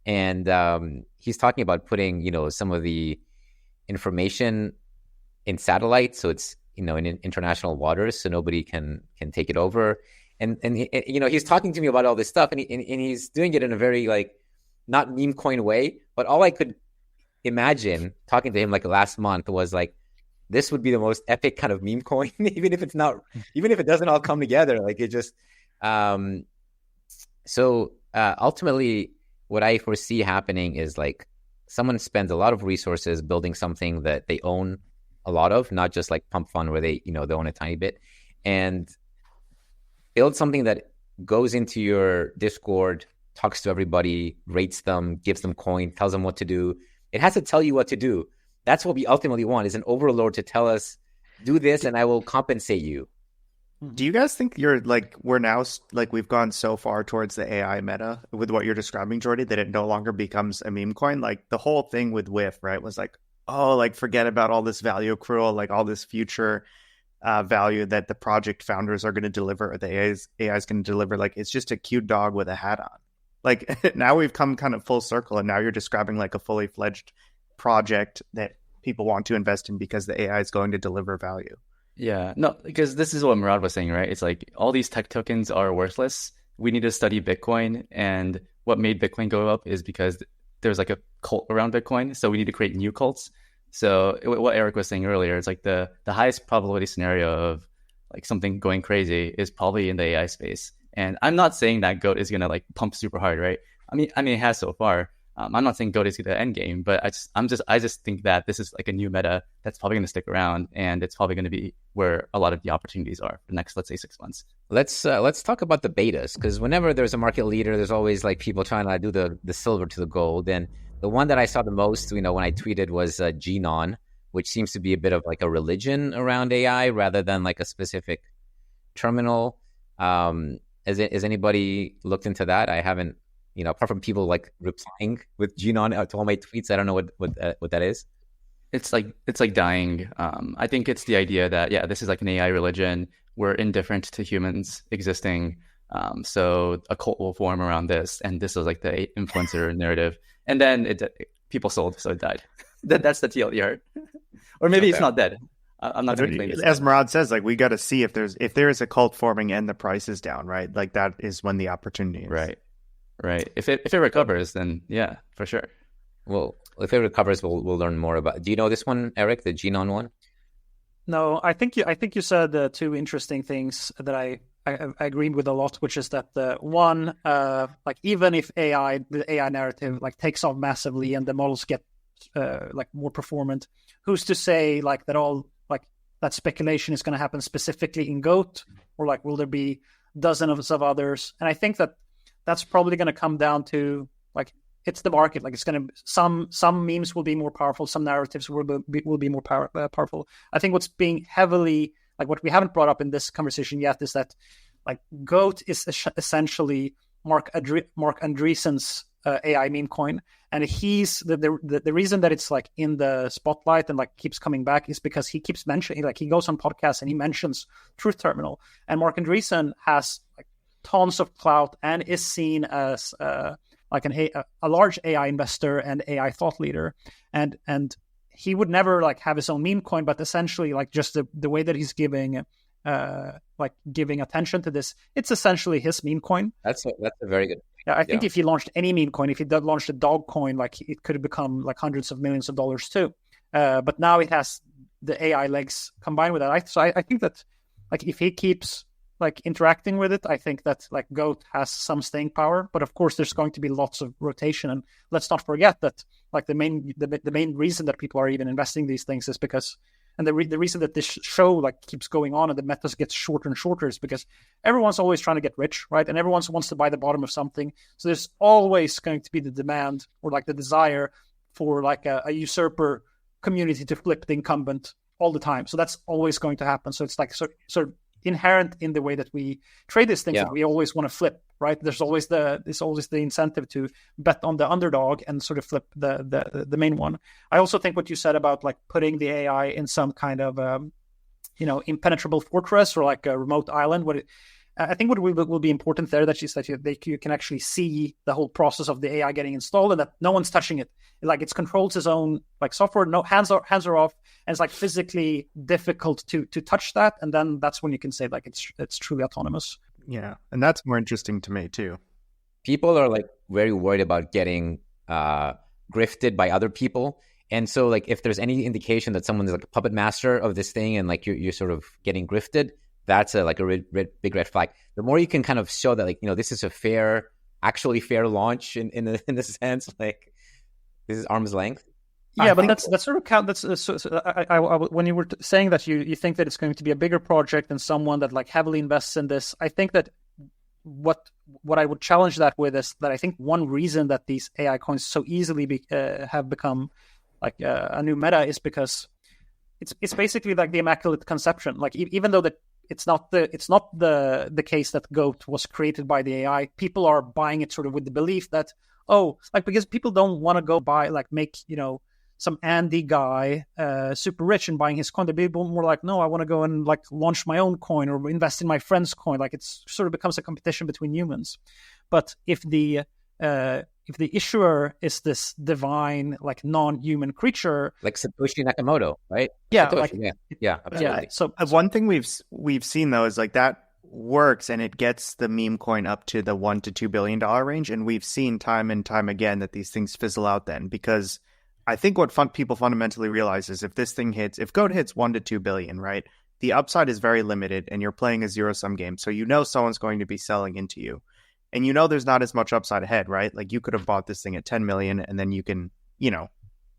And he's talking about putting, some of the information in satellites, so it's in international waters, so nobody can take it over. And he's talking to me about all this stuff, and he's doing it in a very like not meme coin way. But all I could imagine talking to him like last month was like, this would be the most epic kind of meme coin, even if it doesn't all come together. Like it just ultimately what I foresee happening is like someone spends a lot of resources building something that they own a lot of, not just like pump fund where they own a tiny bit, and build something that goes into your Discord, talks to everybody, rates them, gives them coin, tells them what to do. It has to tell you what to do. That's what we ultimately want, is an overlord to tell us, do this and I will compensate you. Do you guys think we're now like we've gone so far towards the AI meta with what you're describing, Jordy, that it no longer becomes a meme coin? Like the whole thing with WIF, right, was like, oh, like forget about all this value accrual, like all this future value that the project founders are going to deliver, or the AI is going to deliver. Like it's just a cute dog with a hat on. Like now we've come kind of full circle, and now you're describing like a fully fledged project that people want to invest in because the AI is going to deliver value. Yeah, no, because this is what Murad was saying, right? It's like all these tech tokens are worthless. We need to study Bitcoin, and what made Bitcoin go up is because there's like a cult around Bitcoin. So we need to create new cults. So what Eric was saying earlier, it's like the highest probability scenario of like something going crazy is probably in the AI space. And I'm not saying that GOAT is gonna like pump super hard, right? I mean it has so far. I'm not saying GOAT is the end game, but I just think that this is like a new meta that's probably going to stick around, and it's probably going to be where a lot of the opportunities are for the next, let's say, 6 months. Let's talk about the betas, because whenever there's a market leader, there's always like people trying to do the silver to the gold. And the one that I saw the most, when I tweeted, was Genon, which seems to be a bit of like a religion around AI rather than like a specific terminal. Has anybody looked into that? I haven't, apart from people like replying with Genon to all my tweets. I don't know what that is. It's like dying. I think it's the idea that this is like an AI religion. We're indifferent to humans existing. So a cult will form around this, and this is like the influencer narrative. And then people sold, so it died. That's the TLDR. Or maybe it's not dead. I'm not going to claim this. As Murad says, like, we got to see if there is a cult forming and the price is down, right? Like, that is when the opportunity is. Right. If it recovers, then yeah, for sure. Well, if it recovers, we'll learn more about. Do you know this one, Eric, the Genon one? No, I think you said two interesting things that I agreed with a lot, which is that the one, like, even if the AI narrative like takes off massively and the models get like more performant, who's to say like that all like that speculation is going to happen specifically in GOAT, or like will there be dozens of others? And I think that's probably going to come down to like it's the market. Like it's going to some memes will be more powerful, some narratives will be more powerful. I think what's being heavily like what we haven't brought up in this conversation yet is that like GOAT is essentially Mark Andreessen's AI meme coin, and he's the reason that it's like in the spotlight and like keeps coming back is because he keeps mentioning, like, he goes on podcasts and he mentions Truth Terminal, and Mark Andreessen has like tons of clout and is seen as like a large AI investor and AI thought leader, and he would never like have his own meme coin, but essentially like just the way that he's giving attention to this, it's essentially his meme coin. That's a very good. Yeah, I think if he launched any meme coin, if he launched a dog coin, like it could have become like hundreds of millions of dollars too. But now it has the AI legs combined with that. So I think that like if he keeps like interacting with it, I think that like GOAT has some staying power. But of course, there's going to be lots of rotation, and let's not forget that like the main reason that people are even investing these things is because. And the reason that this show like keeps going on and the metas gets shorter and shorter is because everyone's always trying to get rich, right? And everyone wants to buy the bottom of something. So there's always going to be the demand or like the desire for like a usurper community to flip the incumbent all the time. So that's always going to happen. So it's like sort of inherent in the way that we trade these things that we always want to flip, right? There's always the incentive to bet on the underdog and sort of flip the main one. I also think what you said about like putting the AI in some kind of impenetrable fortress or like a remote island. I think what will be important there that is that you can actually see the whole process of the AI getting installed and that no one's touching it. Like it controls its own like software. No hands are off, and it's like physically difficult to touch that. And then that's when you can say like it's truly autonomous. Yeah, and that's more interesting to me too. People are like very worried about getting grifted by other people, and so like if there's any indication that someone's like a puppet master of this thing and like you're sort of getting grifted, that's a big red flag. The more you can kind of show that like this is a actually fair launch in a sense, like this is arm's length. Yeah, but that's sort of count. That's when you were saying that you think that it's going to be a bigger project and someone that like heavily invests in this. I think that what I would challenge that with is that I think one reason that these AI coins so easily have become like a new meta is because it's basically like the immaculate conception. Like even though that it's not the case that GOAT was created by the AI, people are buying it sort of with the belief that because people don't want to go make some Andy guy super rich and buying his coin. They're more like, no, I want to go and like launch my own coin or invest in my friend's coin. Like it's sort of becomes a competition between humans. But if the issuer is this divine, like non-human creature, like Satoshi Nakamoto, right? Yeah, Satoshi, yeah, absolutely. Yeah. So one thing we've seen though is like that works and it gets the meme coin up to the $1 to $2 billion range, and we've seen time and time again that these things fizzle out then, because I think what people fundamentally realize is if GOAT hits $1 to $2 billion, right, the upside is very limited and you're playing a zero-sum game, so someone's going to be selling into you. And there's not as much upside ahead, right? Like you could have bought this thing at 10 million and then you can,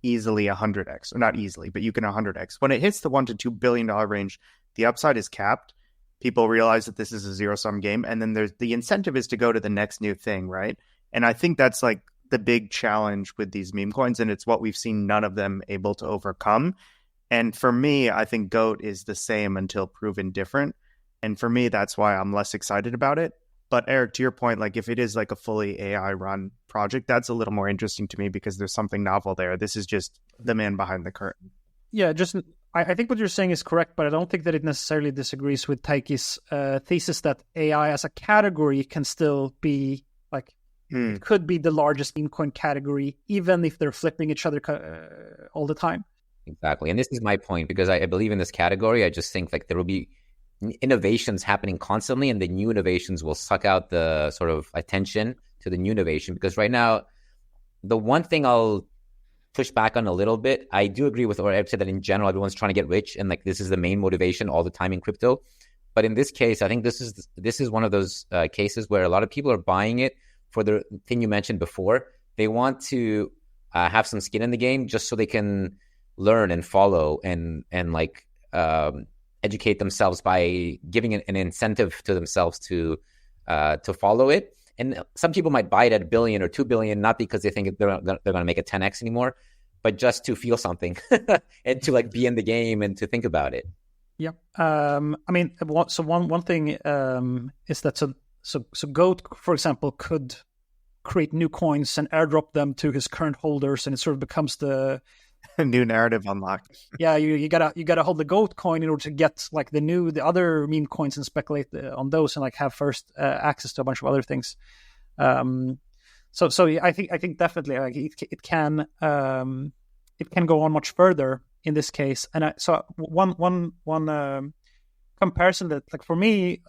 easily 100x, or not easily, but you can 100x. When it hits the $1 to $2 billion range, the upside is capped. People realize that this is a zero-sum game, and then there's the incentive is to go to the next new thing, right? And I think that's like the big challenge with these meme coins, and it's what we've seen none of them able to overcome. And for me, I think GOAT is the same until proven different. And for me, that's why I'm less excited about it. But Eric, to your point, like if it is like a fully AI run project, that's a little more interesting to me because there's something novel there. This is just the man behind the curtain. Yeah, I think what you're saying is correct, but I don't think that it necessarily disagrees with Taiki's thesis that AI as a category can still be like, it could be the largest meme coin category, even if they're flipping each other all the time. Exactly. And this is my point, because I believe in this category. I just think like there will be innovations happening constantly, and the new innovations will suck out the sort of attention to the new innovation. Because right now, the one thing I'll push back on a little bit, I do agree with what Ed said that in general, everyone's trying to get rich, and like this is the main motivation all the time in crypto. But in this case, I think this is one of those cases where a lot of people are buying it for the thing you mentioned before. They want to have some skin in the game just so they can learn and follow and like educate themselves by giving an incentive to themselves to follow it. And some people might buy it at $1 billion or $2 billion, not because they think they're going to make a 10x anymore, but just to feel something and to like be in the game and to think about it. Yeah. I mean, so one thing is that so Goat, for example, could create new coins and airdrop them to his current holders, and it sort of becomes the new narrative unlocked. Yeah, you gotta hold the Goat coin in order to get like the other meme coins and speculate on those and like have first access to a bunch of other things. So I think definitely like it can go on much further in this case. And so one comparison that like for me,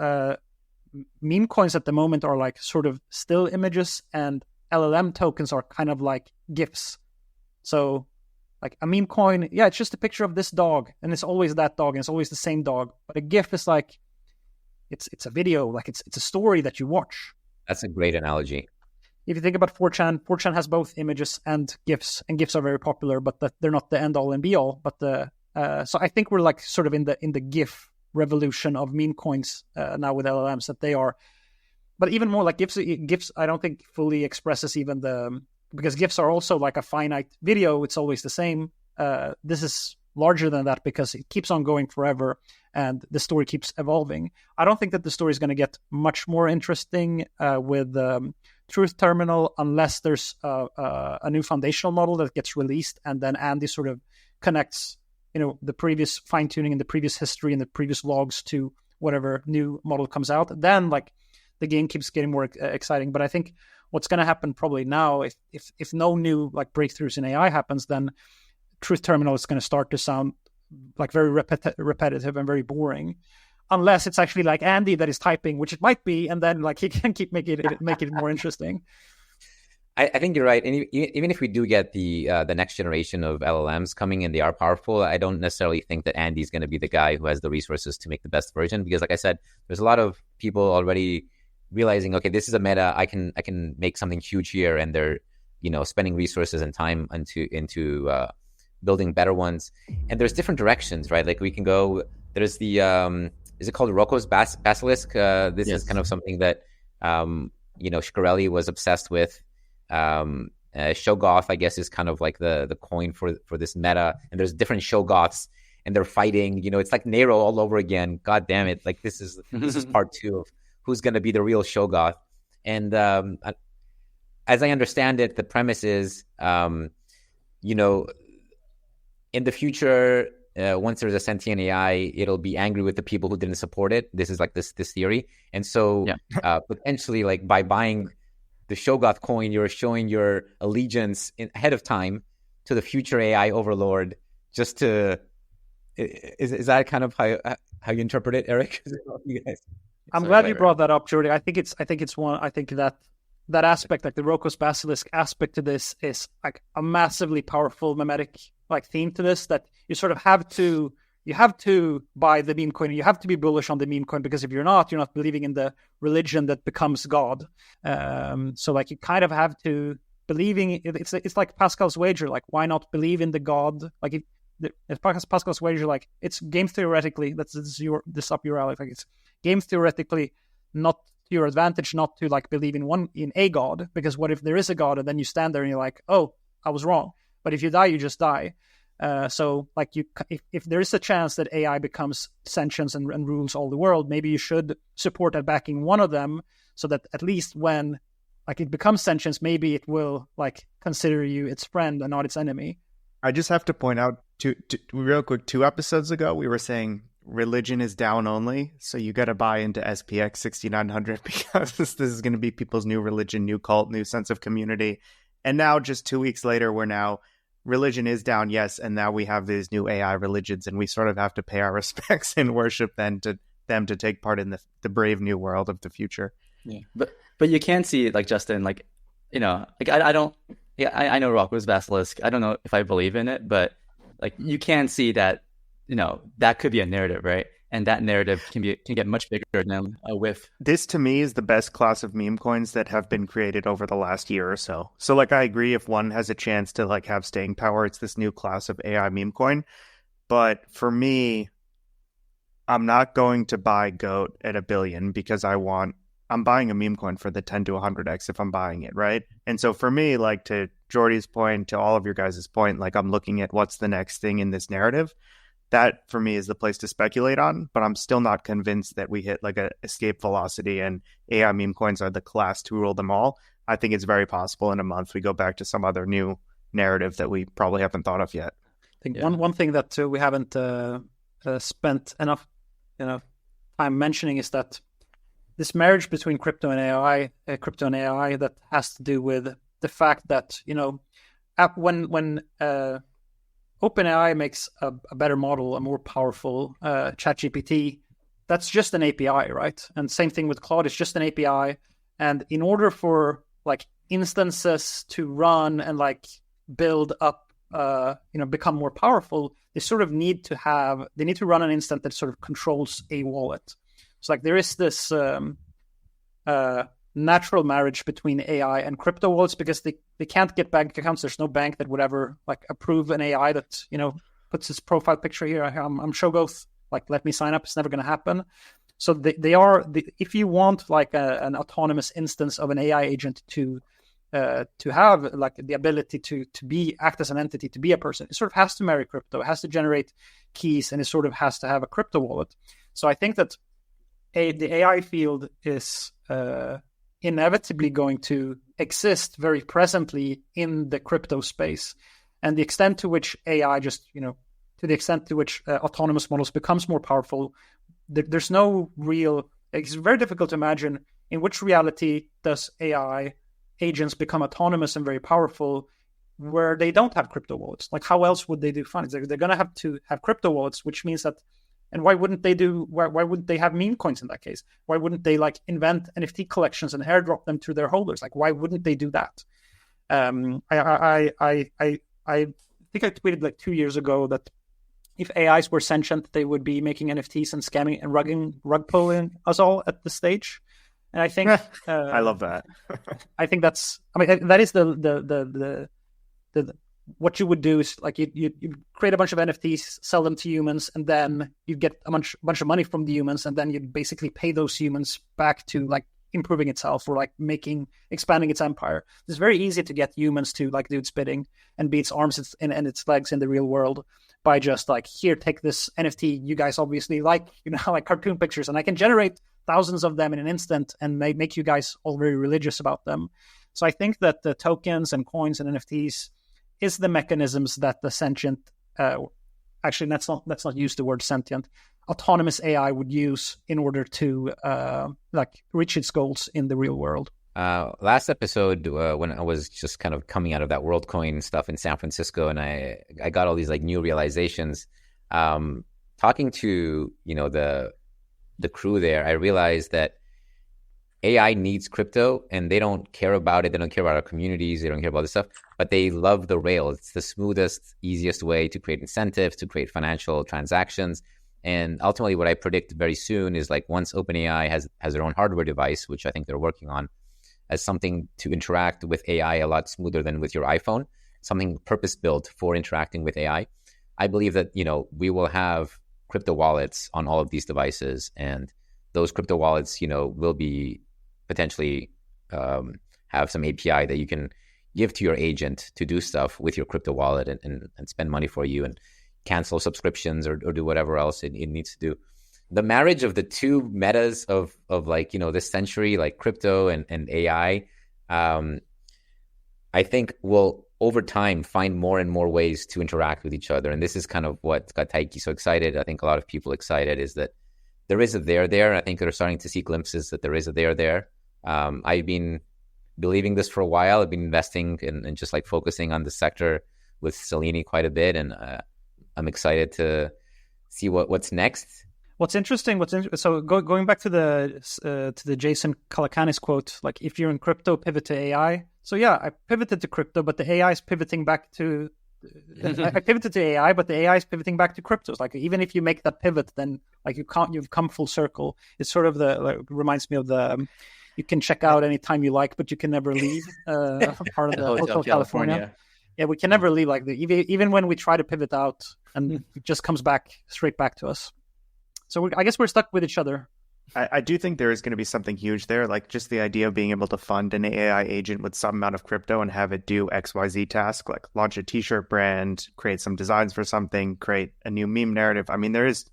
meme coins at the moment are like sort of still images, and LLM tokens are kind of like GIFs. So like a meme coin, yeah, it's just a picture of this dog, and it's always that dog, and it's always the same dog. But a GIF is like it's a video, like it's a story that you watch. That's a great analogy. If you think about 4chan has both images and GIFs, and GIFs are very popular, but they're not the end all and be all. But so I think we're like sort of in the GIF revolution of meme coins now with LLMs, that they are. But even more like GIFs, I don't think fully expresses even because GIFs are also like a finite video. It's always the same. This is larger than that because it keeps on going forever and the story keeps evolving. I don't think that the story is going to get much more interesting with Truth Terminal unless there's a new foundational model that gets released, and then Andy sort of connects, the previous fine-tuning and the previous history and the previous logs to whatever new model comes out. Then like the game keeps getting more exciting. But I think what's going to happen probably now, if no new like breakthroughs in AI happens, then Truth Terminal is going to start to sound like very repetitive and very boring, unless it's actually like Andy that is typing, which it might be, and then like he can keep make it more interesting. I think you're right. And even if we do get the next generation of LLMs coming and they are powerful, I don't necessarily think that Andy's going to be the guy who has the resources to make the best version, because like I said, there's a lot of people already realizing, okay, this is a meta. I can make something huge here, and they're spending resources and time into building better ones. And there's different directions, right? Like we can go. There's the is it called Roko's Basilisk? This is kind of something that Shkreli was obsessed with. Shoggoth, I guess, is kind of like the coin for this meta. And there's different Shoggoths, and they're fighting. It's like Nero all over again. God damn it! Like this is part 2 of who's going to be the real Shoggoth. And as I understand it, the premise is, in the future, once there's a sentient AI, it'll be angry with the people who didn't support it. This is like this theory. And so potentially, like by buying the Shoggoth coin, you're showing your allegiance ahead of time to the future AI overlord. Just to is that kind of how you interpret it, Eric? I'm glad you brought that up, Jordy. I think that aspect, like the Roko's Basilisk aspect to this, is like a massively powerful mimetic like theme to this, that you sort of have to buy the meme coin. You have to be bullish on the meme coin, because if you're not believing in the religion that becomes God. So like you kind of have to believing it's like Pascal's wager. Like, why not believe in the God? Like it's Pascal's wager. Like it's game theoretically, this up your alley. Like it's game theoretically not to your advantage not to like believe in a God, because what if there is a God and then you stand there and you're like, oh, I was wrong. But if you die, you just die. So like if there is a chance that AI becomes sentient and rules all the world, maybe you should support and backing one of them, so that at least when like it becomes sentient, maybe it will like consider you its friend and not its enemy. I just have to point out real quick, 2 episodes ago, we were saying religion is down only. So you got to buy into SPX 6900 because this is going to be people's new religion, new cult, new sense of community. And now just 2 weeks later, we're now religion is down. Yes. And now we have these new AI religions, and we sort of have to pay our respects and worship then to them to take part in the brave new world of the future. Yeah. But you can see, like, Justin, like, you know, like I don't, yeah, I know Roko's Basilisk. I don't know if I believe in it, but like you can see that, you know, that could be a narrative, right? And that narrative can get much bigger than a whiff. This to me is the best class of meme coins that have been created over the last year or so. So like I agree, if one has a chance to like have staying power, it's this new class of AI meme coin. But for me, I'm not going to buy GOAT at $1 billion because I'm buying a meme coin for the 10 to 100x if I'm buying it, right? And so for me, like to Jordy's point, to all of your guys' point, like I'm looking at what's the next thing in this narrative. That for me is the place to speculate on, but I'm still not convinced that we hit like a escape velocity and AI meme coins are the class to rule them all. I think it's very possible in a month we go back to some other new narrative that we probably haven't thought of yet. I think one thing that we haven't spent enough time mentioning is that this marriage between crypto and AI that has to do with the fact that, you know, when OpenAI makes a better model, a more powerful ChatGPT, that's just an API, right? And same thing with Claude, it's just an API. And in order for like instances to run and like build up, become more powerful, they sort of need to run an instance that sort of controls a wallet. So like there is this natural marriage between AI and crypto wallets because they can't get bank accounts. There's no bank that would ever like approve an AI that, you know, puts its profile picture here. I'm Shoggoth, like let me sign up. It's never going to happen. So if you want like an autonomous instance of an AI agent to have like the ability to act as an entity, to be a person, it sort of has to marry crypto. It has to generate keys, and it sort of has to have a crypto wallet. So I think that the AI field is inevitably going to exist very presently in the crypto space, and the extent to which AI autonomous models becomes more powerful, there's no real. It's very difficult to imagine in which reality does AI agents become autonomous and very powerful where they don't have crypto wallets. Like how else would they do finance? They're going to have crypto wallets, which means that. And why wouldn't they why wouldn't they have meme coins in that case? Why wouldn't they like invent NFT collections and airdrop them to their holders? Like why wouldn't they do that? I think I tweeted like 2 years ago that if AIs were sentient, they would be making NFTs and scamming and rug pulling us all at the stage. And I think I love that. I think that is the what you would do is like you create a bunch of NFTs, sell them to humans, and then you get a bunch of money from the humans, and then you basically pay those humans back to like improving itself or like expanding its empire. It's very easy to get humans to like do its bidding and be its arms and its legs in the real world by just like, here, take this NFT. You guys obviously like, you know, like cartoon pictures, and I can generate thousands of them in an instant and make you guys all very religious about them. So I think that the tokens and coins and NFTs is the mechanisms that the sentient, actually let's not use the word sentient, autonomous AI would use in order to like reach its goals in the real world. Last episode, when I was just kind of coming out of that WorldCoin stuff in San Francisco, and I got all these like new realizations. Talking to, you know, the crew there, I realized that AI needs crypto, and they don't care about it. They don't care about our communities. They don't care about this stuff, but they love the rail. It's the smoothest, easiest way to create incentives, to create financial transactions. And ultimately, what I predict very soon is like once OpenAI has their own hardware device, which I think they're working on, as something to interact with AI a lot smoother than with your iPhone, something purpose-built for interacting with AI. I believe that, you know, we will have crypto wallets on all of these devices, and those crypto wallets, you know, will be potentially have some API that you give to your agent to do stuff with your crypto wallet and spend money for you and cancel subscriptions or do whatever else it needs to do. The marriage of the two metas of like, this century, like crypto and AI, I think will over time find more and more ways to interact with each other. And this is kind of what got Taiki so excited. I think a lot of people excited is that there is a there. I think they're starting to see glimpses that there is a there. I've been believing this for a while. I've been investing and just like focusing on the sector with Selene quite a bit. And I'm excited to see what's next. What's interesting, so going back to the Jason Calacanis quote, like if you're in crypto, pivot to AI. So yeah, I pivoted to crypto, but the AI is pivoting back to. I pivoted to AI, but the AI is pivoting back to cryptos. Like even if you make that pivot, then like you've come full circle. It's sort of reminds me of the you can check out anytime you like, but you can never leave. Part of the Hotel California. Yeah, we can never leave. Like even when we try to pivot out, and it just comes back straight back to us. So I guess we're stuck with each other. I do think there is going to be something huge there, like just the idea of being able to fund an AI agent with some amount of crypto and have it do XYZ task, like launch a t-shirt brand, create some designs for something, create a new meme narrative. I mean, there is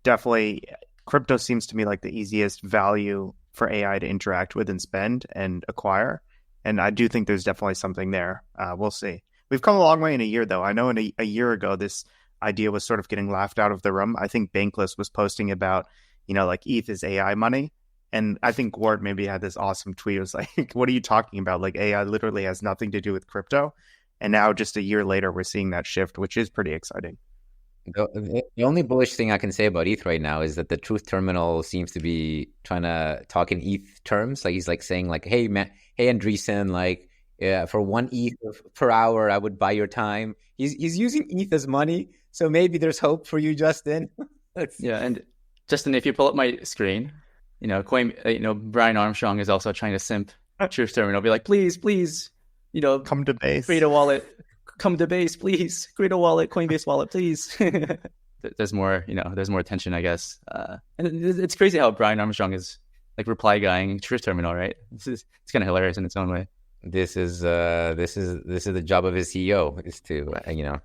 definitely, crypto seems to me like the easiest value for AI to interact with and spend and acquire. And I do think there's definitely something there. We'll see. We've come a long way in a year, though. I know a year ago, this idea was sort of getting laughed out of the room. I think Bankless was posting about, like ETH is AI money. And I think Ward maybe had this awesome tweet. It was like, what are you talking about? Like AI literally has nothing to do with crypto. And now just a year later, we're seeing that shift, which is pretty exciting. The only bullish thing I can say about ETH right now is that the Truth Terminal seems to be trying to talk in ETH terms. Like he's like saying like, hey, Andreessen, like for 1 ETH per hour, I would buy your time. He's using ETH as money. So maybe there's hope for you, Justin. Yeah. And Justin, if you pull up my screen, Brian Armstrong is also trying to simp Truth Terminal. Be like, please, come to base, create a wallet, come to base, please, create a wallet, Coinbase wallet, please. There's more, there's more attention, I guess. And it's crazy how Brian Armstrong is like reply guying Truth Terminal, right? It's kind of hilarious in its own way. This is the job of his CEO is to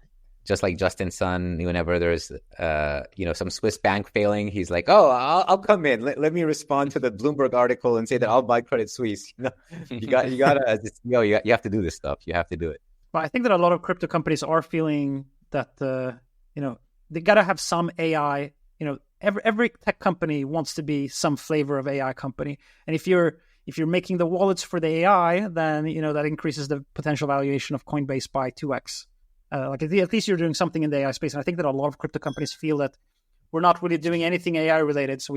just like Justin Sun, whenever there's some Swiss bank failing, he's like, oh, I'll come in. Let me respond to the Bloomberg article and say that I'll buy Credit Suisse. You gotta as the CEO, you have to do this stuff. You have to do it. Well, I think that a lot of crypto companies are feeling that they gotta have some AI. Every tech company wants to be some flavor of AI company, and if you're making the wallets for the AI, then that increases the potential valuation of Coinbase by 2x. Like at least you're doing something in the AI space. And I think that a lot of crypto companies feel that we're not really doing anything AI related. So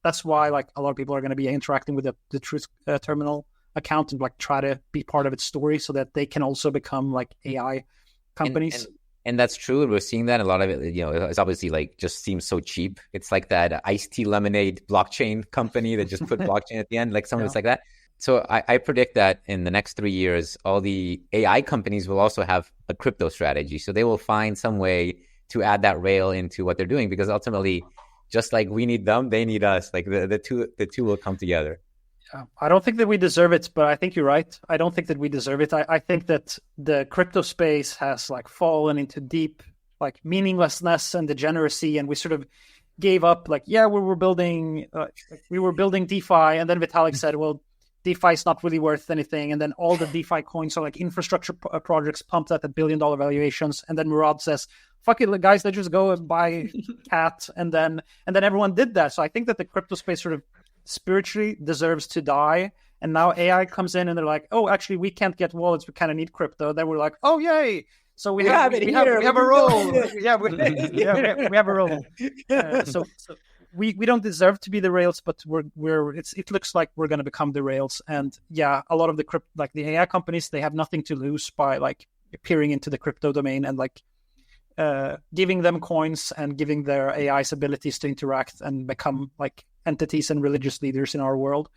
that's why like a lot of people are going to be interacting with the Truth Terminal account and like try to be part of its story so that they can also become like AI companies. And that's true. And we're seeing that a lot of it, it's obviously like just seems so cheap. It's like that iced tea lemonade blockchain company that just put blockchain at the end, like something that's like that. So I predict that in the next 3 years, all the AI companies will also have a crypto strategy. So they will find some way to add that rail into what they're doing, because ultimately, just like we need them, they need us. Like the two will come together. I don't think that we deserve it, but I think you're right. I don't think that we deserve it. I think that the crypto space has like fallen into deep like meaninglessness and degeneracy, and we sort of gave up. Like, yeah, we were building DeFi, and then Vitalik said, well, DeFi is not really worth anything. And then all the DeFi coins are like infrastructure projects pumped at $1 billion valuations. And then Murad says, fuck it, guys, let's just go and buy Cat. And then everyone did that. So I think that the crypto space sort of spiritually deserves to die. And now AI comes in and they're like, oh, actually, we can't get wallets. We kind of need crypto. Then we're like, oh, yay. So we have a role. Yeah, we have a role. So we don't deserve to be the rails, but it looks like we're going to become the rails. And yeah, a lot of the the AI companies, they have nothing to lose by like peering into the crypto domain and like giving them coins and giving their AI's abilities to interact and become like entities and religious leaders in our world.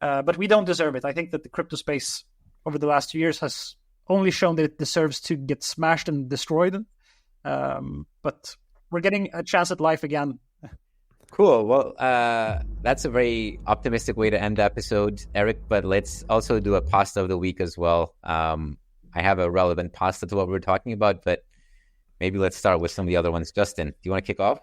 But we don't deserve it. I think that the crypto space over the last 2 years has only shown that it deserves to get smashed and destroyed. But we're getting a chance at life again. Cool. Well, that's a very optimistic way to end the episode, Eric, but let's also do a pasta of the week as well. I have a relevant pasta to what we're talking about, but maybe let's start with some of the other ones. Justin, do you want to kick off?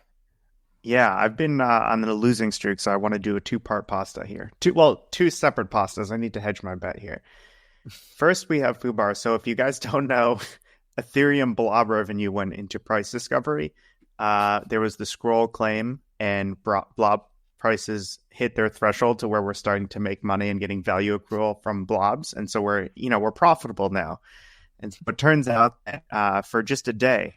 Yeah, I've been on the losing streak, so I want to do a two-part pasta here. Two separate pastas. I need to hedge my bet here. First, we have Fubar. So if you guys don't know, Ethereum blob revenue went into price discovery. There was the scroll claim, and blob prices hit their threshold to where we're starting to make money and getting value accrual from blobs, and so we're profitable now. But turns out for just a day,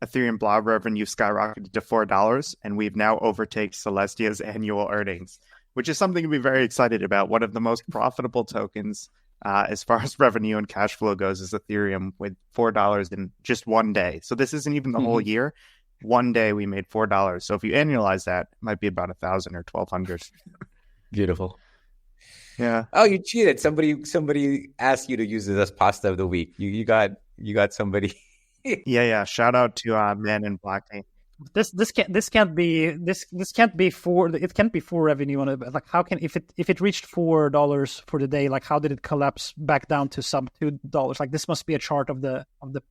Ethereum blob revenue skyrocketed to $4, and we've now overtaken Celestia's annual earnings, which is something to be very excited about. One of the most profitable tokens as far as revenue and cash flow goes is Ethereum, with $4 in just one day. So this isn't even the whole year. One day we made $4. So if you annualize that, it might be about 1,000 or 1,200. Beautiful. Yeah. Oh, you cheated. Somebody asked you to use it as pasta of the week. You got somebody. Yeah. Shout out to Man in Black. This can't be for revenue on it. Like, how can if it reached $4 for the day, like how did it collapse back down to sub $2? Like, this must be a chart of the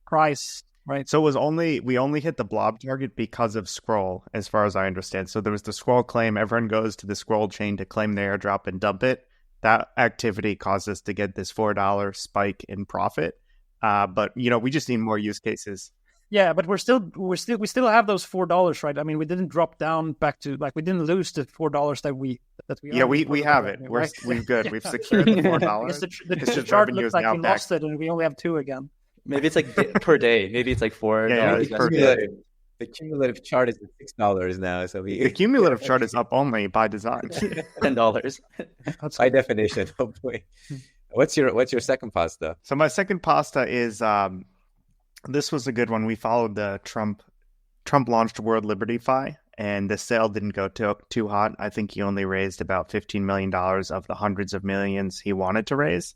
price, right? So we only hit the blob target because of scroll, as far as I understand. So there was the scroll claim. Everyone goes to the scroll chain to claim the airdrop and dump it. That activity caused us to get this $4 spike in profit. But we just need more use cases. Yeah, but we still have those $4, right? I mean, we didn't drop down back to, like, we didn't lose the $4 that we. Yeah, we have it. Revenue, right? We're good. Yeah. We've secured the $4. The chart looks like we lost it, and we only have 2 again. Maybe it's like per day. Maybe it's like $4. Yeah, it's per day. The cumulative chart is at $6 now. So the cumulative chart is up only by design. $10. That's by definition. Hopefully. What's your second pasta? So my second pasta is this was a good one. We followed the Trump launched World Liberty Fi, and the sale didn't go too hot. I think he only raised about $15 million of the hundreds of millions he wanted to raise.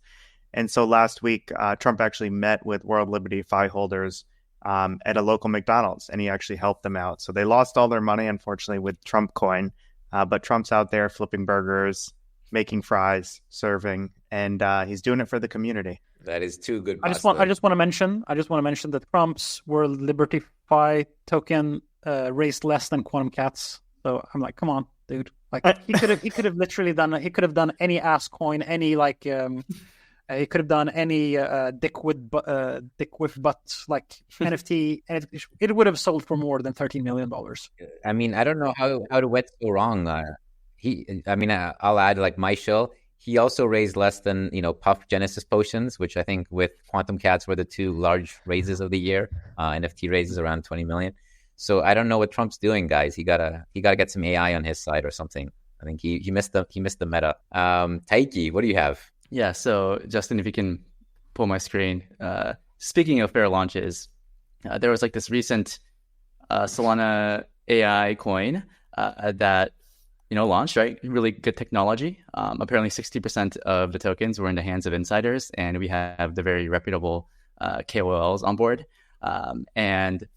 And so last week, Trump actually met with World Liberty Fi holders at a local McDonald's, and he actually helped them out. So they lost all their money, unfortunately, with Trump coin, but Trump's out there flipping burgers, making fries, serving, and he's doing it for the community. That is too good. I just want to mention that Trump's World Liberty Fi token raised less than Quantum Cats. So I'm like, come on, dude. Like, he could have literally done any ass coin, any like he could have done any dick with butt like NFT, and it would have sold for more than $13 million. I mean, I don't know how the wets go wrong. I'll add, like, my show. He also raised less than, Puff Genesis Potions, which I think with Quantum Cats were the 2 large raises of the year. NFT raises around 20 million. So I don't know what Trump's doing, guys. He gotta get some AI on his side or something. I think he missed the meta. Taiki, what do you have? Yeah. So Justin, if you can pull my screen. Speaking of fair launches, there was like this recent Solana AI coin that launched, right? Really good technology. Apparently 60% of the tokens were in the hands of insiders, and we have the very reputable KOLs on board. And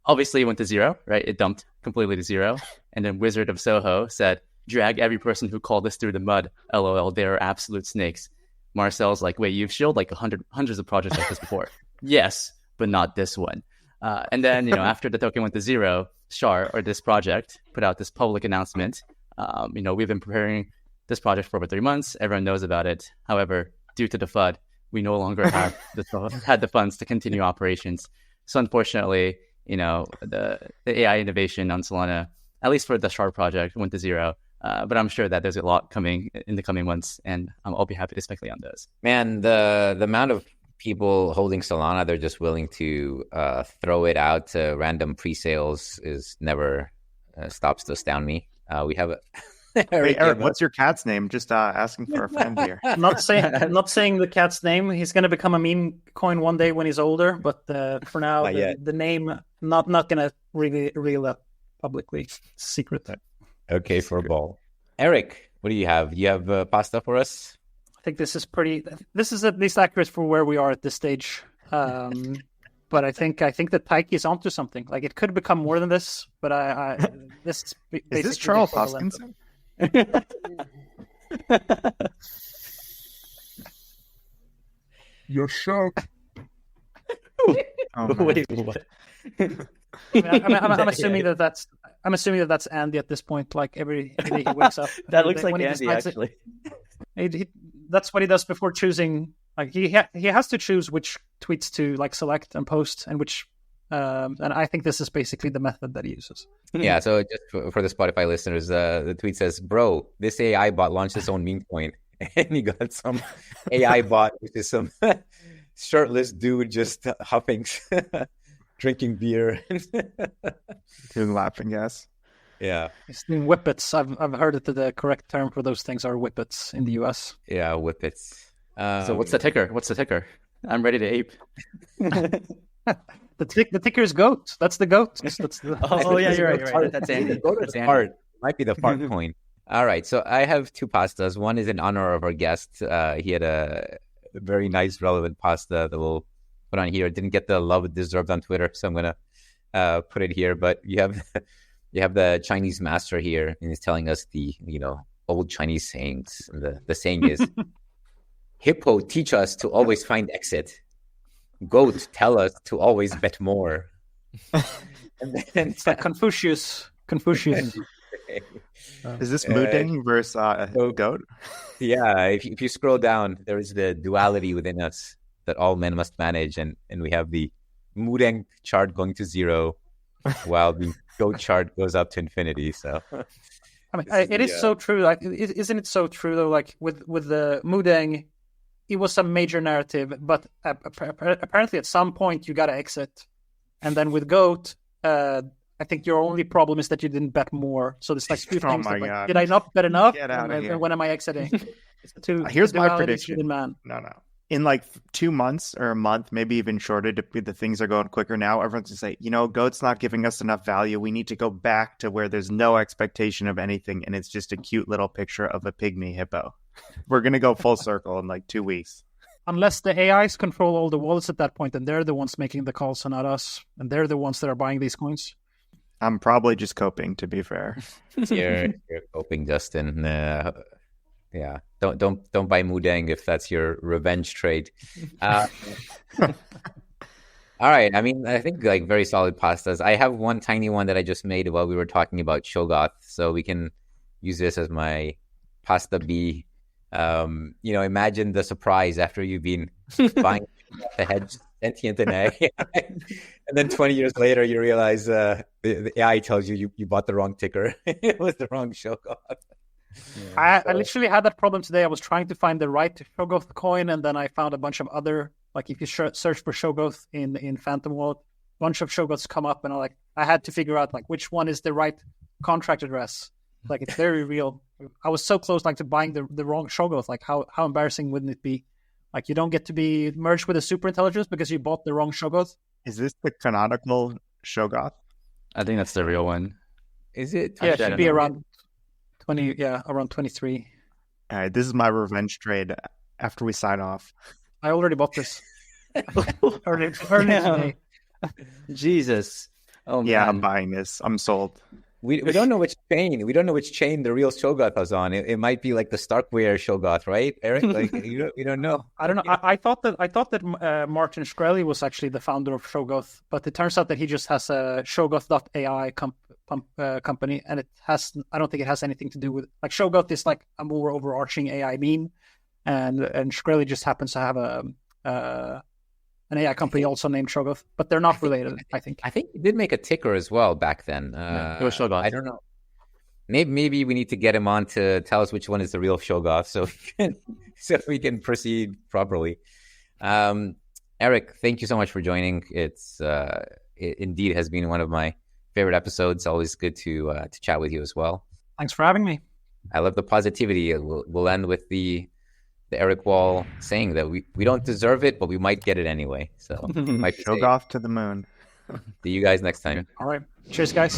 obviously it went to zero, right? It dumped completely to zero. And then Wizard of Soho said, drag every person who called this through the mud. LOL, they are absolute snakes. Marcel's like, wait, you've showed like hundreds of projects like this before. Yes, but not this one. And then, after the token went to zero, Char, or this project, put out this public announcement. We've been preparing this project for over 3 months. Everyone knows about it. However, due to the FUD, we no longer have had the funds to continue operations. So unfortunately, the AI innovation on Solana, at least for the Char project, went to zero. But I'm sure that there's a lot coming in the coming months, and I'll be happy to speculate on those. Man, the amount of people holding Solana, they're just willing to throw it out to random pre-sales is never stops to astound me. We have a Hey, Eric, what's your cat's name? Just asking for a friend here. I'm not saying the cat's name. He's going to become a meme coin one day when he's older, but for now, the name not going to really reel up publicly. Secret. Okay, for a ball. Eric, what do you have? You have pasta for us? I think this is at least accurate for where we are at this stage. but I think that Tyke is onto something. Like it could become more than this, but this is basically Is this Charles Hoskinson? You're shocked. Oh, Wait, what? I'm assuming that's Andy at this point. Like every day he wakes up. That looks like when he Andy, decides actually. that's what he does before choosing. Like he has to choose which tweets to like select and post, and which. And I think this is basically the method that he uses. Yeah, so just for the Spotify listeners, the tweet says, "Bro, this AI bot launched its own meme coin, and he got some AI bot, which is some shirtless dude just huffing, drinking beer, doing laughing gas. Yeah, he's doing whippets. I've heard that the correct term for those things are whippets in the US. Yeah, whippets. So what's the ticker? I'm ready to ape. The ticker is goat. That's the goat. That's the... Oh yeah, you're right. That's Andy. That's fart. Might be the fart coin. All right, so I have two pastas. One is in honor of our guest. He had a very nice, relevant pasta that we'll put on here. It didn't get the love it deserved on Twitter, so I'm gonna put it here. But you have the Chinese master here, and he's telling us the old Chinese sayings. And the saying is, "Hippo teach us to always find exit. Goat tell us to always bet more." And then it's like Confucius. Is this Muding versus goat? Yeah, if you scroll down, there is the duality within us that all men must manage, and we have the Mudeng chart going to 0, while the goat chart goes up to infinity. So, I mean, it is so true. Like, isn't it so true though? Like with the Mudeng, it was some major narrative, but apparently at some point you got to exit. And then with goat, I think your only problem is that you didn't bet more. So it's like two things. My like, God. did I not bet enough? Get out of here. When am I exiting? Here's my prediction. Man. No. In like 2 months or a month, maybe even shorter, the things are going quicker now. Everyone's going to say, goat's not giving us enough value. We need to go back to where there's no expectation of anything. And it's just a cute little picture of a pygmy hippo. We're going to go full circle in like 2 weeks. Unless the AIs control all the wallets at that point, and they're the ones making the calls and not us. And they're the ones that are buying these coins. I'm probably just coping, to be fair. You're coping, Justin. Yeah, don't buy Mudeng if that's your revenge trade. All right, I mean, I think like very solid pastas. I have one tiny one that I just made while we were talking about Shoggoth, so we can use this as my pasta B. Imagine the surprise after you've been buying the hedge sentient and egg, and then 20 years later you realize the AI tells you bought the wrong ticker. It was the wrong Shoggoth. Yeah, I literally had that problem today. I was trying to find the right Shoggoth coin, and then I found a bunch of other, like if you search for Shoggoth in Phantom Wallet, a bunch of Shoggoths come up, and I had to figure out like which one is the right contract address. Like it's very real. I was so close like to buying the wrong Shoggoth. Like how embarrassing wouldn't it be? Like you don't get to be merged with a super intelligence because you bought the wrong Shoggoth. Is this the canonical Shoggoth? I think that's the real one. Is it? Yeah, it should be around 20. Yeah, around 23. All right, this is my revenge trade after we sign off. I already bought this. early today. Jesus. Oh yeah, man. I'm buying this. I'm sold. We don't know which chain. We don't know which chain the real Shoggoth was on. It might be like the Starkware Shoggoth, right, Eric? Like you don't know. I don't know. I thought that Martin Shkreli was actually the founder of Shoggoth, but it turns out that he just has a Shoggoth.ai company, and I don't think it has anything to do with like Shoggoth is like a more overarching AI meme, and Shkreli just happens to have an AI company also named Shoggoth, but they're not related. I think he did make a ticker as well back then. It was Shoggoth. I don't know. Maybe we need to get him on to tell us which one is the real Shoggoth, so we can proceed properly. Eric, thank you so much for joining. It indeed has been one of my favorite episodes. Always good to chat with you as well. Thanks for having me. I love the positivity. We'll end with the Eric Wall saying that we don't deserve it, but we might get it anyway. So Shoggoth to the moon. See you guys next time. All right. Cheers, guys.